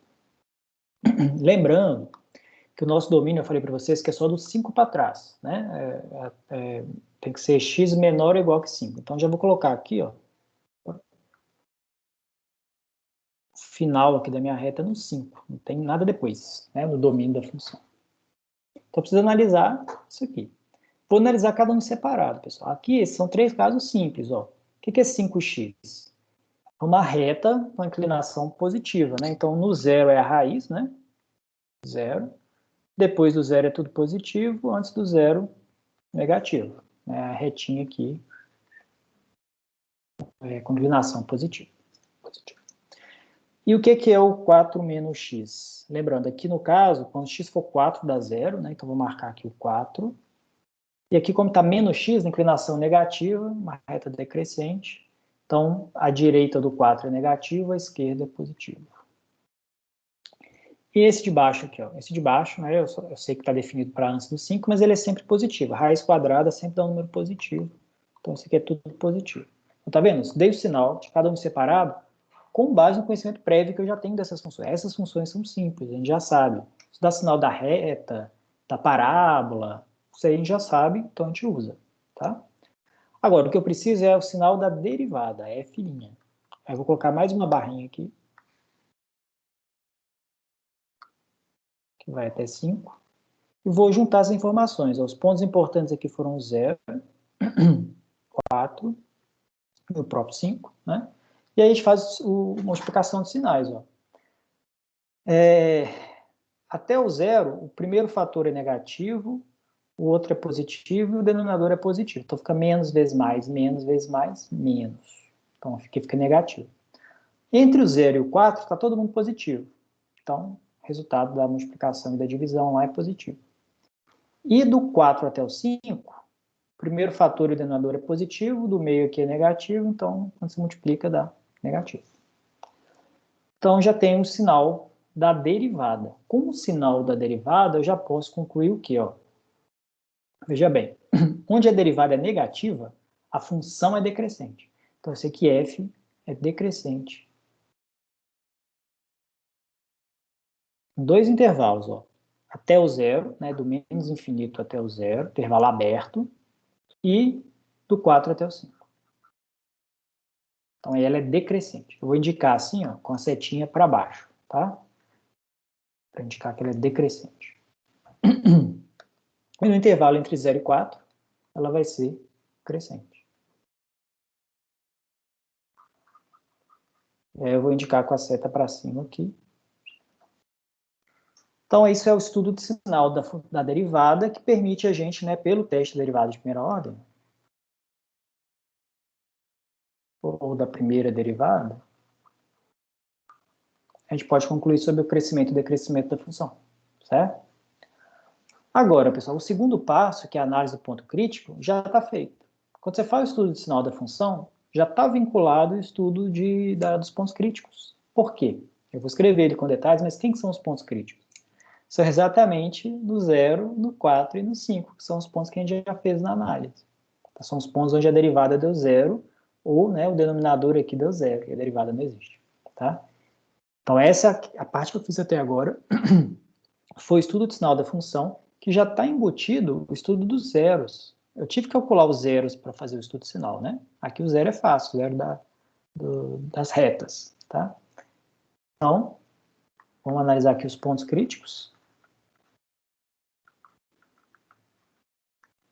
Lembrando que o nosso domínio, eu falei para vocês, que é só do 5 para trás, né? Tem que ser x menor ou igual que 5. Então, já vou colocar aqui, ó, o final aqui da minha reta no 5. Não tem nada depois, né, no domínio da função. Então, preciso analisar isso aqui. Vou analisar cada um separado, pessoal. Aqui são 3 casos simples, ó. O que é 5x? Uma reta com inclinação positiva, né? Então, no zero é a raiz, né? Zero. Depois do zero é tudo positivo, antes do zero, negativo. É a retinha aqui, com inclinação positiva. E o que é o 4 menos x? Lembrando, aqui no caso, quando x for 4, dá zero, né? Então, vou marcar aqui o 4. E aqui, como está menos x, inclinação negativa, uma reta decrescente. Então, a direita do 4 é negativo, a esquerda é positivo. E esse de baixo aqui, ó. Esse de baixo, né, eu sei que está definido para antes do 5, mas ele é sempre positivo. A raiz quadrada sempre dá um número positivo. Então, isso aqui é tudo positivo. Então, tá vendo? Dei o sinal de cada um separado com base no conhecimento prévio que eu já tenho dessas funções. Essas funções são simples, a gente já sabe. Isso dá sinal da reta, da parábola, isso aí a gente já sabe, então a gente usa, tá? Agora, o que eu preciso é o sinal da derivada, f'. Aí eu vou colocar mais uma barrinha aqui, que vai até 5, e vou juntar as informações. Os pontos importantes aqui foram 0, 4 e o próprio 5, né? E aí a gente faz a multiplicação de sinais, ó. Até o 0, o primeiro fator é negativo, o outro é positivo e o denominador é positivo. Então fica menos vezes mais, menos vezes mais, menos. Então aqui fica negativo. Entre o 0 e o 4 está todo mundo positivo. Então, o resultado da multiplicação e da divisão lá é positivo. E do 4 até o 5, o primeiro fator e o denominador é positivo, do meio aqui é negativo, então quando se multiplica dá negativo. Então já tem o sinal da derivada. Com o sinal da derivada eu já posso concluir o quê? Ó? Veja bem, onde a derivada é negativa, a função é decrescente. Então eu sei que f é decrescente. Em 2 intervalos, ó. Até o zero, né, do menos infinito até o zero, intervalo aberto, e do 4 até o 5. Então, ela é decrescente. Eu vou indicar assim, ó, com a setinha para baixo, tá? Para indicar que ela é decrescente. E no intervalo entre 0 e 4, ela vai ser crescente. Eu vou indicar com a seta para cima aqui. Então, isso é o estudo de sinal da derivada, que permite a gente, né, pelo teste de derivada de primeira ordem, ou da primeira derivada, a gente pode concluir sobre o crescimento e decrescimento da função, certo? Agora, pessoal, o segundo passo, que é a análise do ponto crítico, já está feito. Quando você faz o estudo de sinal da função, já está vinculado o estudo dos pontos críticos. Por quê? Eu vou escrever ele com detalhes, mas quem são os pontos críticos? São exatamente no 0, no 4 e no 5, que são os pontos que a gente já fez na análise. Então, são os pontos onde a derivada deu 0, ou, né, o denominador aqui deu 0, e a derivada não existe. Tá? Então, essa a parte que eu fiz até agora foi o estudo de sinal da função, que já está embutido o estudo dos zeros. Eu tive que calcular os zeros para fazer o estudo de sinal, né? Aqui o zero é fácil, o zero das retas, tá? Então, vamos analisar aqui os pontos críticos.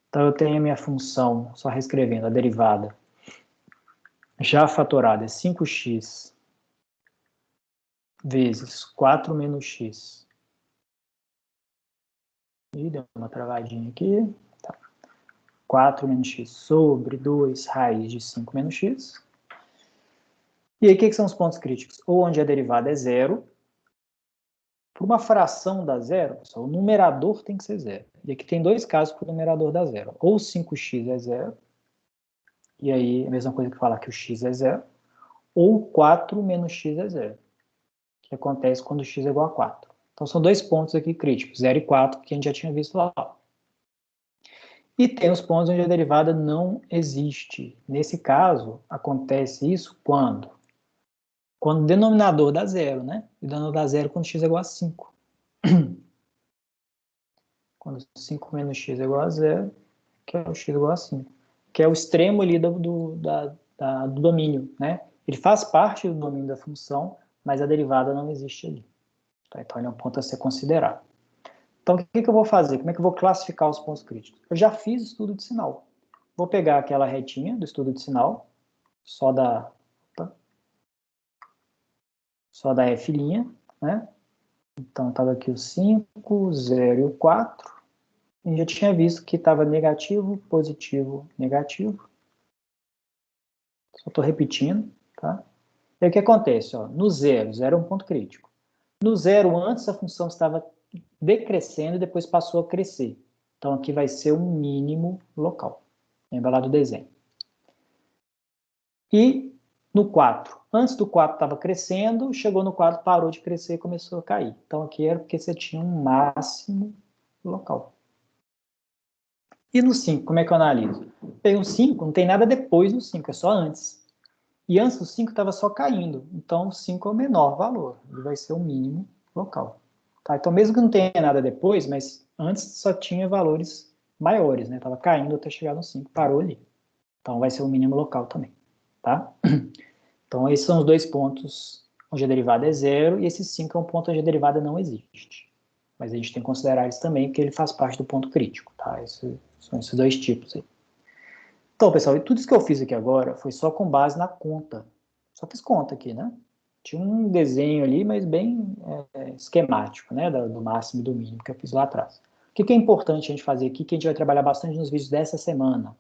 Então, eu tenho a minha função, só reescrevendo, a derivada já fatorada é 5x vezes 4 menos x. Ih, deu uma travadinha aqui. Tá. 4 menos x sobre 2 raiz de 5 menos x. E aí, o que são os pontos críticos? Ou onde a derivada é zero. Por uma fração da zero, pessoal, o numerador tem que ser zero. E aqui tem 2 casos para o numerador dar zero. Ou 5x é zero, e aí a mesma coisa que falar que o x é zero, ou 4 menos x é zero, que acontece quando x é igual a 4. Então, são dois pontos aqui críticos, 0 e 4, que a gente já tinha visto lá. E tem os pontos onde a derivada não existe. Nesse caso, acontece isso quando? Quando o denominador dá zero, né? E o denominador dá zero quando x é igual a 5. Quando 5 menos x é igual a zero, que é o x igual a 5. Que é o extremo ali do domínio, né? Ele faz parte do domínio da função, mas a derivada não existe ali. Tá? Então, ele é um ponto a ser considerado. Então, o que eu vou fazer? Como é que eu vou classificar os pontos críticos? Eu já fiz estudo de sinal. Vou pegar aquela retinha do estudo de sinal, só da F', né? Então, estava aqui o 5, o 0 e o 4. A gente já tinha visto que estava negativo, positivo, negativo. Só estou repetindo, tá? E aí o que acontece? Ó, no 0, 0 é um ponto crítico. No 0, antes a função estava decrescendo e depois passou a crescer. Então, aqui vai ser um mínimo local. Lembra lá do desenho. E no 4, antes do 4 estava crescendo, chegou no 4, parou de crescer e começou a cair. Então, aqui era porque você tinha um máximo local. E no 5, como é que eu analiso? Tem um 5, não tem nada depois do 5, é só antes. E antes do 5 estava só caindo. Então, o 5 é o menor valor. Ele vai ser o mínimo local. Tá? Então, mesmo que não tenha nada depois, mas antes só tinha valores maiores, né? Estava caindo até chegar no 5, parou ali. Então, vai ser o mínimo local também. Tá? Então, esses são os dois pontos onde a derivada é zero, e esse 5 é um ponto onde a derivada não existe. Mas a gente tem que considerar isso também, porque ele faz parte do ponto crítico. Tá? São esses dois tipos aí. Então, pessoal, tudo isso que eu fiz aqui agora foi só com base na conta. Só fiz conta aqui, né? Tinha um desenho ali, mas bem esquemático, né? Do máximo e do mínimo que eu fiz lá atrás. O que é importante a gente fazer aqui, que a gente vai trabalhar bastante nos vídeos dessa semana?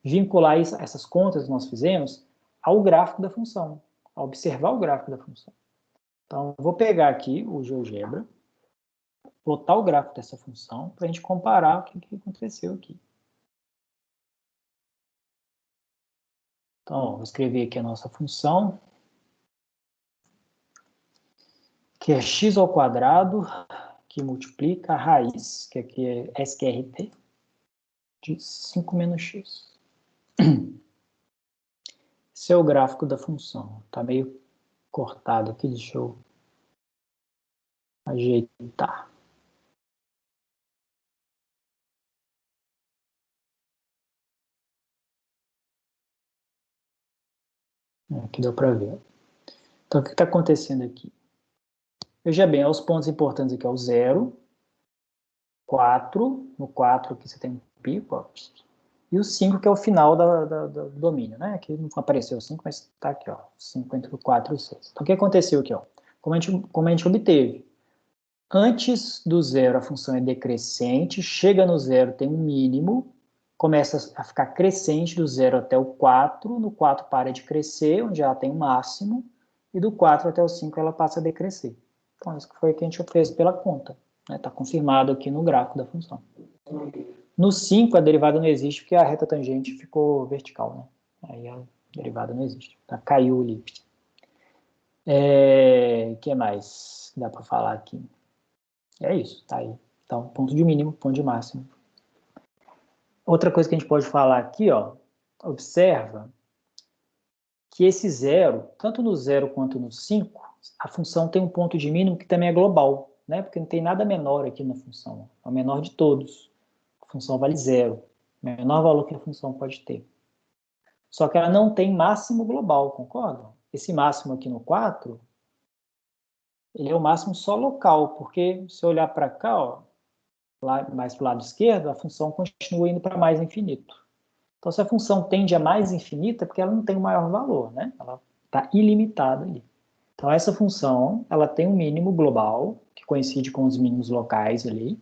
Vincular essas contas que nós fizemos ao gráfico da função, a observar o gráfico da função. Então, eu vou pegar aqui o GeoGebra, plotar o gráfico dessa função, para a gente comparar o que aconteceu aqui. Então, ó, vou escrever aqui a nossa função, que é x ao quadrado, que multiplica a raiz, que aqui é SQRT, de 5 menos x. Esse é o gráfico da função. Está meio cortado aqui, deixa eu ajeitar. Aqui deu para ver. Então, o que está acontecendo aqui? Veja bem, os pontos importantes aqui é o 0, 4, no 4 aqui você tem um pico, ó, e o 5 que é o final do domínio, né? Aqui não apareceu o 5, mas está aqui, ó, 5 entre o 4 e o 6. Então, o que aconteceu aqui, ó? Como a gente obteve? Antes do 0 a função é decrescente, chega no 0 tem um mínimo, começa a ficar crescente do 0 até o 4, no 4 para de crescer, onde ela tem um máximo, e do 4 até o 5 ela passa a decrescer. Então, isso foi o que a gente fez pela conta. Está confirmado aqui no gráfico da função. No 5, a derivada não existe porque a reta tangente ficou vertical. Né? Aí a derivada não existe. Caiu ali. O que mais dá para falar aqui? É isso, tá aí. Então, ponto de mínimo, ponto de máximo. Outra coisa que a gente pode falar aqui, ó, observa que esse 0, tanto no 0 quanto no 5, a função tem um ponto de mínimo que também é global, né? Porque não tem nada menor aqui na função. É o menor de todos. A função vale 0. O menor valor que a função pode ter. Só que ela não tem máximo global, concordam? Esse máximo aqui no 4, ele é o máximo só local, porque se eu olhar para cá, ó, mais para o lado esquerdo, a função continua indo para mais infinito. Então, se a função tende a mais infinita, é porque ela não tem o maior valor, né? Ela está ilimitada ali. Então, essa função, ela tem um mínimo global, que coincide com os mínimos locais ali,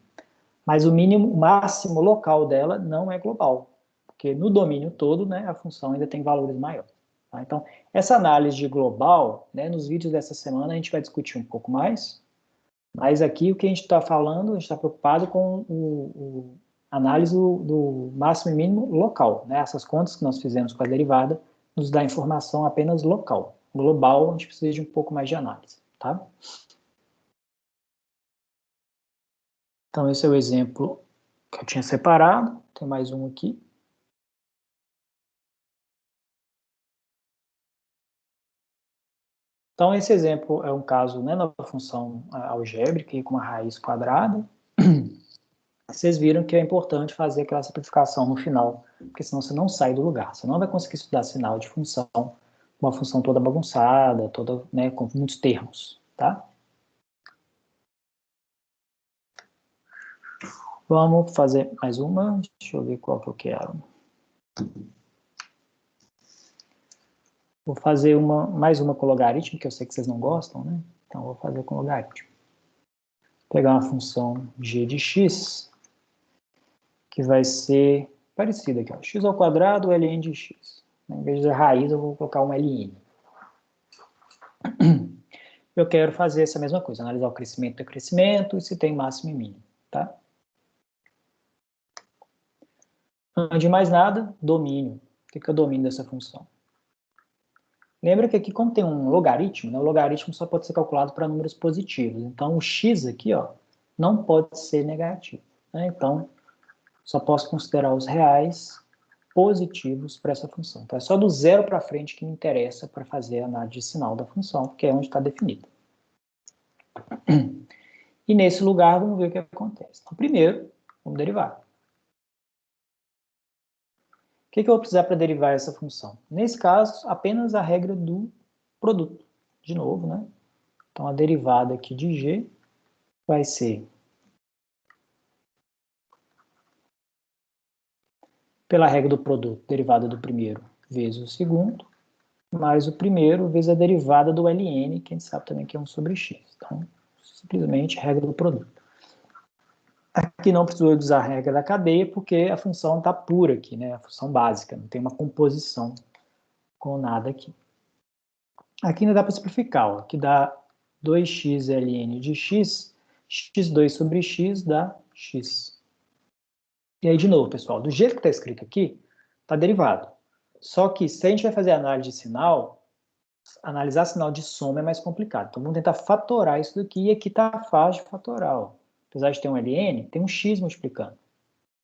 mas o máximo local dela não é global, porque no domínio todo, né, a função ainda tem valores maiores. Tá? Então, essa análise global, né, nos vídeos dessa semana a gente vai discutir um pouco mais, mas aqui o que a gente está falando, a gente está preocupado com a análise do máximo e mínimo local. Né? Essas contas que nós fizemos com a derivada nos dá informação apenas local. Global, a gente precisa de um pouco mais de análise. Tá? Então, esse é o exemplo que eu tinha separado. Tem mais um aqui. Então, esse exemplo é um caso, né, da função algébrica com uma raiz quadrada. Vocês viram que é importante fazer aquela simplificação no final, porque senão você não sai do lugar. Você não vai conseguir estudar sinal de função, uma função toda bagunçada, toda, né, com muitos termos, tá? Vamos fazer mais uma. Deixa eu ver qual que eu quero. Vou fazer mais uma com logaritmo, que eu sei que vocês não gostam, né? Então, vou fazer com logaritmo. Vou pegar uma função g de x, que vai ser parecida aqui, ó, x ao quadrado, ln de x. Em vez de raiz, eu vou colocar um ln. Eu quero fazer essa mesma coisa, analisar o crescimento do crescimento e se tem máximo e mínimo, tá? Antes de mais nada, domínio. O que é o domínio dessa função? Lembra que aqui, como tem um logaritmo, né, o logaritmo só pode ser calculado para números positivos. Então, o x aqui, ó, não pode ser negativo, né? Então, só posso considerar os reais positivos para essa função. Então, é só do zero para frente que me interessa para fazer a análise de sinal da função, porque é onde está definida. E nesse lugar, vamos ver o que acontece. Então, primeiro, vamos derivar. O que eu vou precisar para derivar essa função? Nesse caso, apenas a regra do produto. De novo, né? Então, a derivada aqui de g vai ser pela regra do produto, derivada do primeiro vezes o segundo, mais o primeiro vezes a derivada do ln, que a gente sabe também que é 1 sobre x. Então, simplesmente regra do produto. Aqui não precisou usar a regra da cadeia, porque a função está pura aqui, né? A função básica, não tem uma composição com nada aqui. Aqui ainda dá para simplificar, ó, que dá 2x ln de x, x2 sobre x dá x. E aí, de novo, pessoal, do jeito que está escrito aqui, está derivado. Só que se a gente vai fazer análise de sinal, analisar sinal de soma é mais complicado. Então, vamos tentar fatorar isso daqui, e aqui está fácil de fatorar. Ó. Apesar de ter um ln, tem um x multiplicando.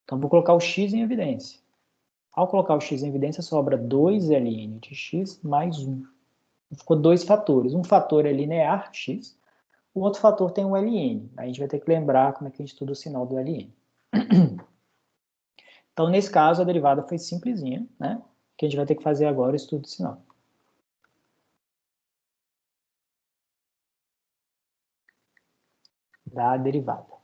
Então, vou colocar o x em evidência. Ao colocar o x em evidência, sobra 2ln de x mais 1. Ficou dois fatores. Um fator é linear, x. O outro fator tem um ln. Aí a gente vai ter que lembrar como é que a gente estuda o sinal do ln. Então, nesse caso, a derivada foi simplesinha, né? Que a gente vai ter que fazer agora o estudo do sinal. Da derivada.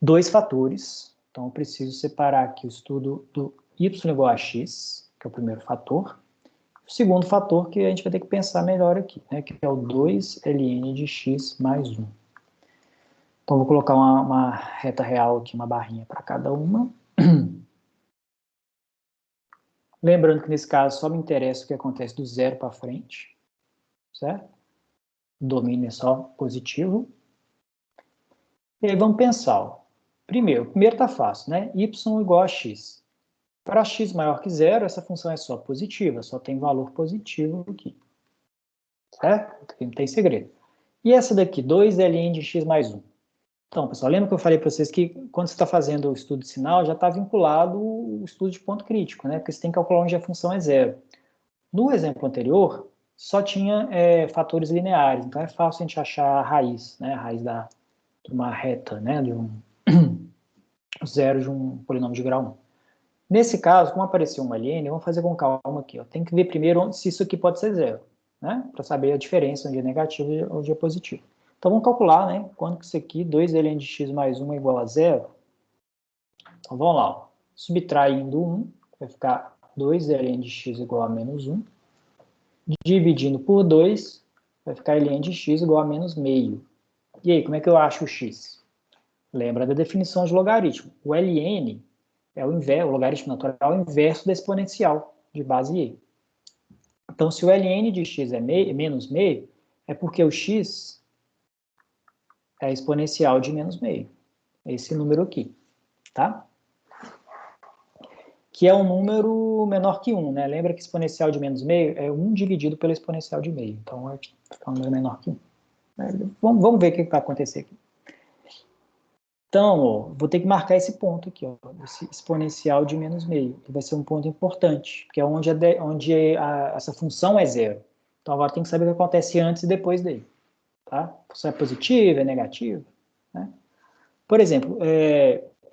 Dois fatores. Então, eu preciso separar aqui o estudo do y igual a x, que é o primeiro fator. O segundo fator que a gente vai ter que pensar melhor aqui, né? Que é o 2ln de x mais 1. Então, vou colocar uma reta real aqui, uma barrinha para cada uma. Lembrando que nesse caso só me interessa o que acontece do zero para frente, certo? O domínio é só positivo. E aí vamos pensar. Ó. Primeiro está fácil, né? Y igual a x. Para x maior que zero, essa função é só positiva, só tem valor positivo aqui. Certo? Não tem segredo. E essa daqui, 2ln de x mais 1. Então, pessoal, lembra que eu falei para vocês que quando você está fazendo o estudo de sinal, já está vinculado o estudo de ponto crítico, né? Porque você tem que calcular onde a função é zero. No exemplo anterior, só tinha fatores lineares, então é fácil a gente achar a raiz, né? A raiz de uma reta, né? De um zero de um polinômio de grau 1. Nesse caso, como apareceu um ln, vamos fazer com calma aqui. Ó. Tem que ver primeiro se isso aqui pode ser zero, né? Para saber a diferença onde é negativo e onde é positivo. Então, vamos calcular, né? Quando que isso aqui, 2ln de x mais 1 é igual a zero. Então, vamos lá. Ó. Subtraindo 1, vai ficar 2ln de x igual a menos 1. Dividindo por 2, vai ficar ln de x igual a menos meio. E aí, como é que eu acho o x? Lembra da definição de logaritmo. O ln é o logaritmo natural é o inverso da exponencial de base e. Então, se o ln de x é menos meio, é porque o x é exponencial de menos meio. Esse número aqui, tá? Que é um número menor que 1, né? Lembra que exponencial de menos meio é 1 dividido pela exponencial de meio. Então, vai ficar um número menor que 1. Vamos ver o que vai acontecer aqui. Então, ó, vou ter que marcar esse ponto aqui, ó, esse exponencial de menos meio, que vai ser um ponto importante, porque é essa função é zero. Então, agora tem que saber o que acontece antes e depois dele. Tá? A função é positiva, é negativa. Né? Por exemplo,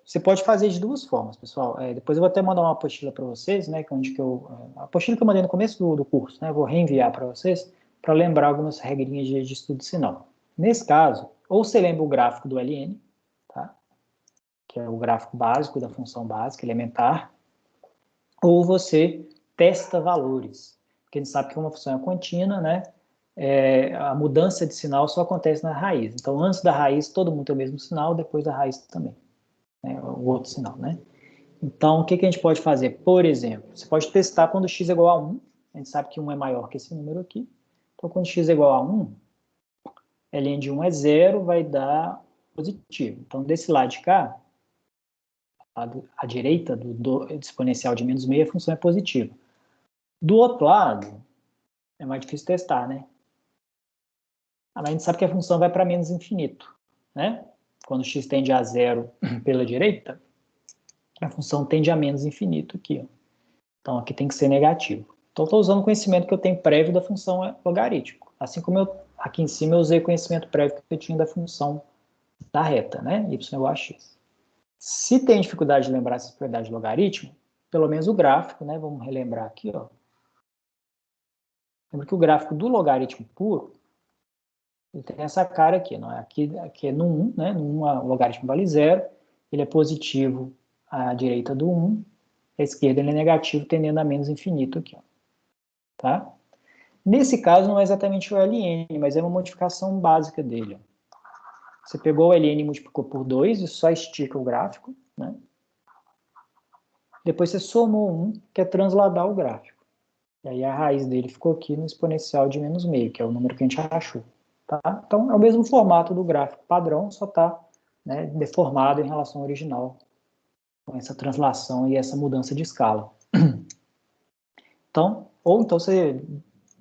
você pode fazer de duas formas, pessoal. Depois eu vou até mandar uma apostila para vocês, né, a apostila que eu mandei no começo do curso, né, eu vou reenviar para vocês, para lembrar algumas regrinhas de estudo de sinal. Nesse caso, ou você lembra o gráfico do LN, tá? Que é o gráfico básico da função básica, elementar, ou você testa valores, porque a gente sabe que uma função é contínua, né? A mudança de sinal só acontece na raiz. Então, antes da raiz, todo mundo tem o mesmo sinal, depois da raiz também, né? O outro sinal, né? Então, o que a gente pode fazer? Por exemplo, você pode testar quando x é igual a 1, a gente sabe que 1 é maior que esse número aqui, então quando x é igual a 1, ln de 1 é 0, vai dar positivo. Então, desse lado de cá, à direita do exponencial de menos meio, a função é positiva. Do outro lado, é mais difícil testar, né? Mas a gente sabe que a função vai para menos infinito, né? Quando x tende a 0 pela direita, a função tende a menos infinito aqui, ó. Então, aqui tem que ser negativo. Então, estou usando o conhecimento que eu tenho prévio da função logarítmico. Assim como aqui em cima eu usei o conhecimento prévio que eu tinha da função da reta, né? Y igual a x. Se tem dificuldade de lembrar essa propriedade de logaritmo, pelo menos o gráfico, né? Vamos relembrar aqui, ó. Lembra que o gráfico do logaritmo puro, ele tem essa cara aqui, não é? Aqui é no 1, né? No 1 o logaritmo vale 0, ele é positivo à direita do 1, à esquerda ele é negativo, tendendo a menos infinito aqui, ó. Tá? Nesse caso não é exatamente o ln, mas é uma modificação básica dele, ó. Você pegou o ln e multiplicou por 2 e só estica o gráfico, né? Depois você somou 1, que é transladar o gráfico. E aí a raiz dele ficou aqui no exponencial de menos meio, que é o número que a gente achou. Tá? Então, é o mesmo formato do gráfico padrão, só está, né, deformado em relação ao original, com essa translação e essa mudança de escala. Então, ou então você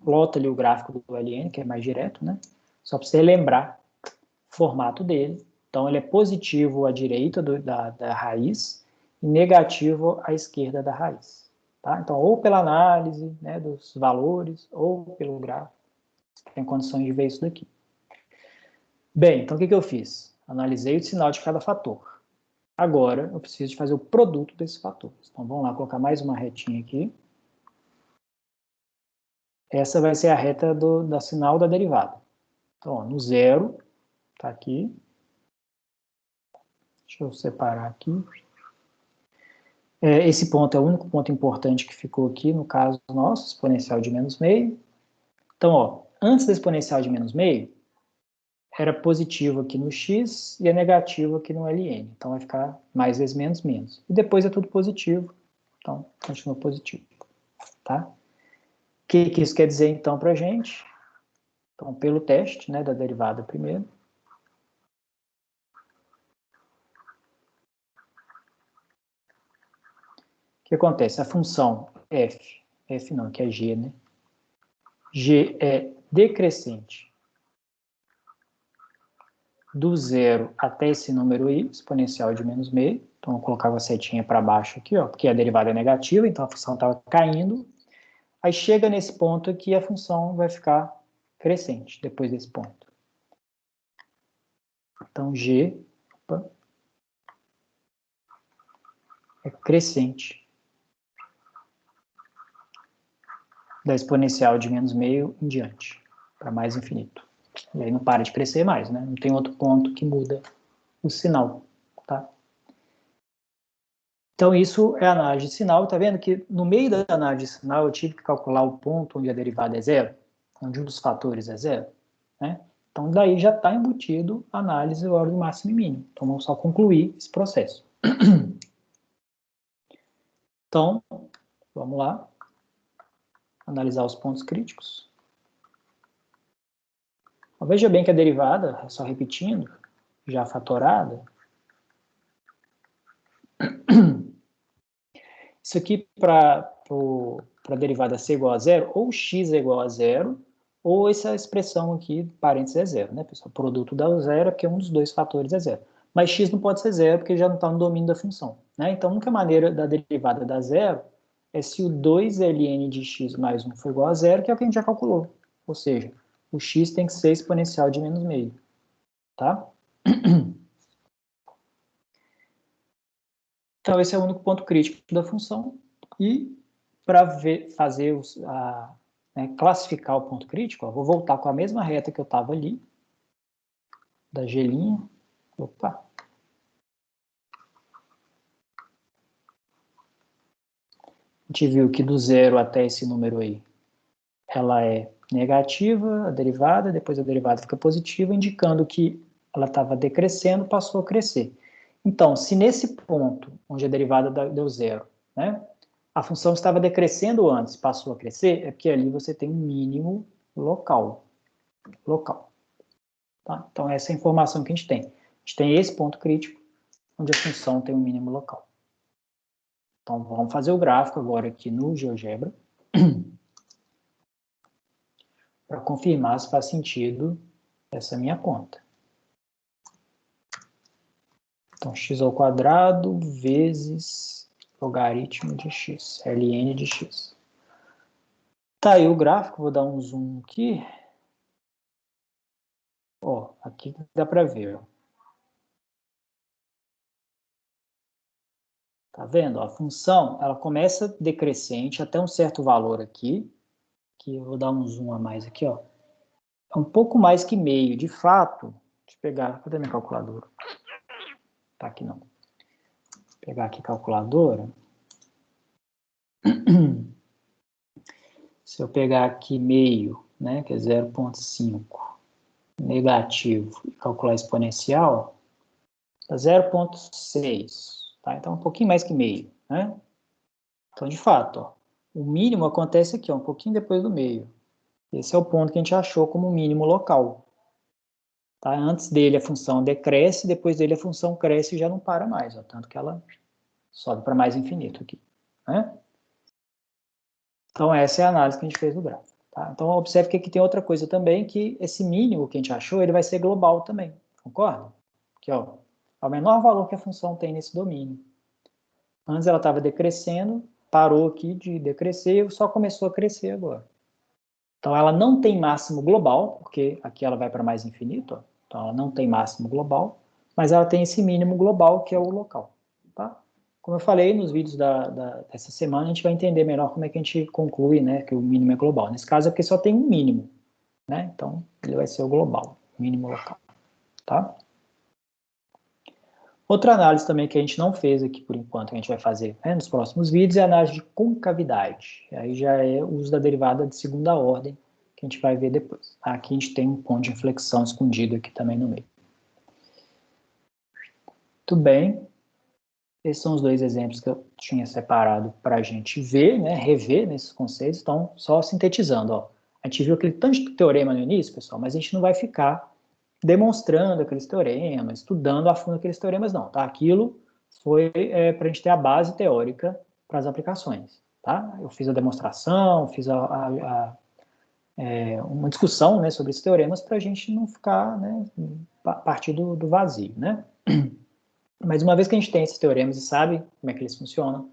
plota ali o gráfico do LN, que é mais direto, né? Só para você lembrar o formato dele. Então, ele é positivo à direita da raiz e negativo à esquerda da raiz. Tá? Então, ou pela análise, né, dos valores, ou pelo gráfico, você tem condições de ver isso daqui. Bem, então o que eu fiz? Analisei o sinal de cada fator. Agora, eu preciso de fazer o produto desses fatores. Então, vamos lá, colocar mais uma retinha aqui. Essa vai ser a reta da sinal da derivada. Então, ó, no zero, tá aqui. Deixa eu separar aqui. Esse ponto é o único ponto importante que ficou aqui, no caso nosso, exponencial de menos meio. Então, ó, antes da exponencial de menos meio, era positivo aqui no x e é negativo aqui no ln. Então, vai ficar mais vezes menos, menos. E depois é tudo positivo. Então, continua positivo. Tá? O que isso quer dizer, então, para a gente? Então, pelo teste, né, da derivada primeiro. O que acontece? A função f não, que é g, né? G é decrescente do zero até esse número i, exponencial de menos meio. Então, eu colocava a setinha para baixo aqui, ó, porque a derivada é negativa, então a função estava caindo. Aí chega nesse ponto aqui, a função vai ficar crescente depois desse ponto. Então, g é crescente da exponencial de menos meio em diante, para mais infinito. E aí não para de crescer mais, né? Não tem outro ponto que muda o sinal, tá? Então, isso é análise de sinal. Tá vendo que no meio da análise de sinal eu tive que calcular o ponto onde a derivada é zero, onde um dos fatores é zero, né? Então, daí já está embutido a análise da ordem máxima e mínima. Então, vamos só concluir esse processo. Então, vamos lá. Analisar os pontos críticos. Então, veja bem que a derivada, só repetindo, já fatorada. Isso aqui para a derivada ser igual a zero, ou x é igual a zero, ou essa expressão aqui, parênteses, é zero, né, pessoal? O produto dá o zero, porque um dos dois fatores é zero. Mas x não pode ser zero, porque já não está no domínio da função. Né? Então, a única maneira da derivada dar zero é se o 2ln de x mais 1 for igual a zero, que é o que a gente já calculou. Ou seja, o x tem que ser exponencial de menos meio. Tá? Então, esse é o único ponto crítico da função. E para fazer classificar o ponto crítico, ó, vou voltar com a mesma reta que eu estava ali, da G'. Opa! A gente viu que do zero até esse número aí, ela é negativa, a derivada, depois a derivada fica positiva, indicando que ela estava decrescendo, passou a crescer. Então, se nesse ponto, onde a derivada deu zero, né, a função estava decrescendo antes, passou a crescer, é porque ali você tem um mínimo local. Tá? Então, essa é a informação que a gente tem. A gente tem esse ponto crítico, onde a função tem um mínimo local. Então, vamos fazer o gráfico agora aqui no GeoGebra, para confirmar se faz sentido essa minha conta. Então, x² vezes logaritmo de x, ln de x. Tá aí o gráfico, vou dar um zoom aqui. Ó, aqui dá para ver, ó. Tá vendo? A função, ela começa decrescente até um certo valor aqui, que eu vou dar um zoom a mais aqui, ó. É um pouco mais que meio, de fato. Deixa eu pegar, cadê minha calculadora? Tá aqui não. Vou pegar aqui a calculadora. Se eu pegar aqui meio, né, que é 0,5, negativo, e calcular exponencial, dá 0,6, tá? Então, um pouquinho mais que meio, né? Então, de fato, ó, o mínimo acontece aqui, ó, um pouquinho depois do meio. Esse é o ponto que a gente achou como mínimo local. Tá? Antes dele a função decresce, depois dele a função cresce e já não para mais, ó, tanto que ela sobe para mais infinito aqui. Né? Então, essa é a análise que a gente fez do gráfico. Tá? Então, observe que aqui tem outra coisa também, que esse mínimo que a gente achou, ele vai ser global também, concorda? Aqui, ó, é o menor valor que a função tem nesse domínio. Antes ela estava decrescendo, parou aqui de decrescer e só começou a crescer agora. Então, ela não tem máximo global, porque aqui ela vai para mais infinito, ó. Então, ela não tem máximo global, mas ela tem esse mínimo global, que é o local. Tá? Como eu falei nos vídeos dessa semana, a gente vai entender melhor como é que a gente conclui, né, que o mínimo é global. Nesse caso é porque só tem um mínimo, né? Então, ele vai ser o global, mínimo local. Tá? Outra análise também que a gente não fez aqui por enquanto, que a gente vai fazer, né, nos próximos vídeos, é a análise de concavidade. Aí já é o uso da derivada de segunda ordem, que a gente vai ver depois. Aqui a gente tem um ponto de inflexão escondido aqui também no meio. Muito bem. Esses são os dois exemplos que eu tinha separado para a gente ver, né, rever nesses conceitos. Então, só sintetizando, ó. A gente viu aquele tanto de teorema no início, pessoal, mas a gente não vai ficar demonstrando aqueles teoremas, estudando a fundo aqueles teoremas, não, tá? Aquilo foi para a gente ter a base teórica para as aplicações, tá? Eu fiz a demonstração, fiz uma discussão, né, sobre esses teoremas para a gente não ficar, né, partir do vazio, né? Mas uma vez que a gente tem esses teoremas e sabe como é que eles funcionam,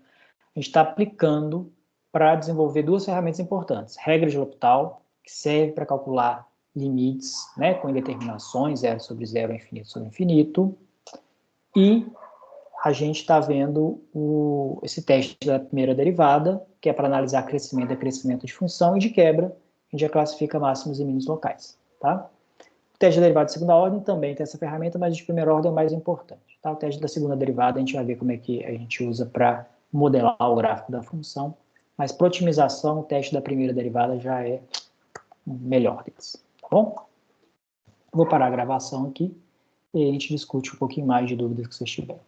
a gente está aplicando para desenvolver duas ferramentas importantes. Regra de L'Hopital, que serve para calcular limites, né, com indeterminações, zero sobre zero, infinito sobre infinito. E a gente está vendo esse teste da primeira derivada, que é para analisar crescimento e decrescimento de função, e de quebra, a gente já classifica máximos e mínimos locais. Tá? O teste da derivada de segunda ordem também tem essa ferramenta, mas de primeira ordem é o mais importante. Tá? O teste da segunda derivada a gente vai ver como é que a gente usa para modelar o gráfico da função, mas para otimização, o teste da primeira derivada já é o melhor deles. Tá bom? Vou parar a gravação aqui e a gente discute um pouquinho mais de dúvidas que vocês tiverem.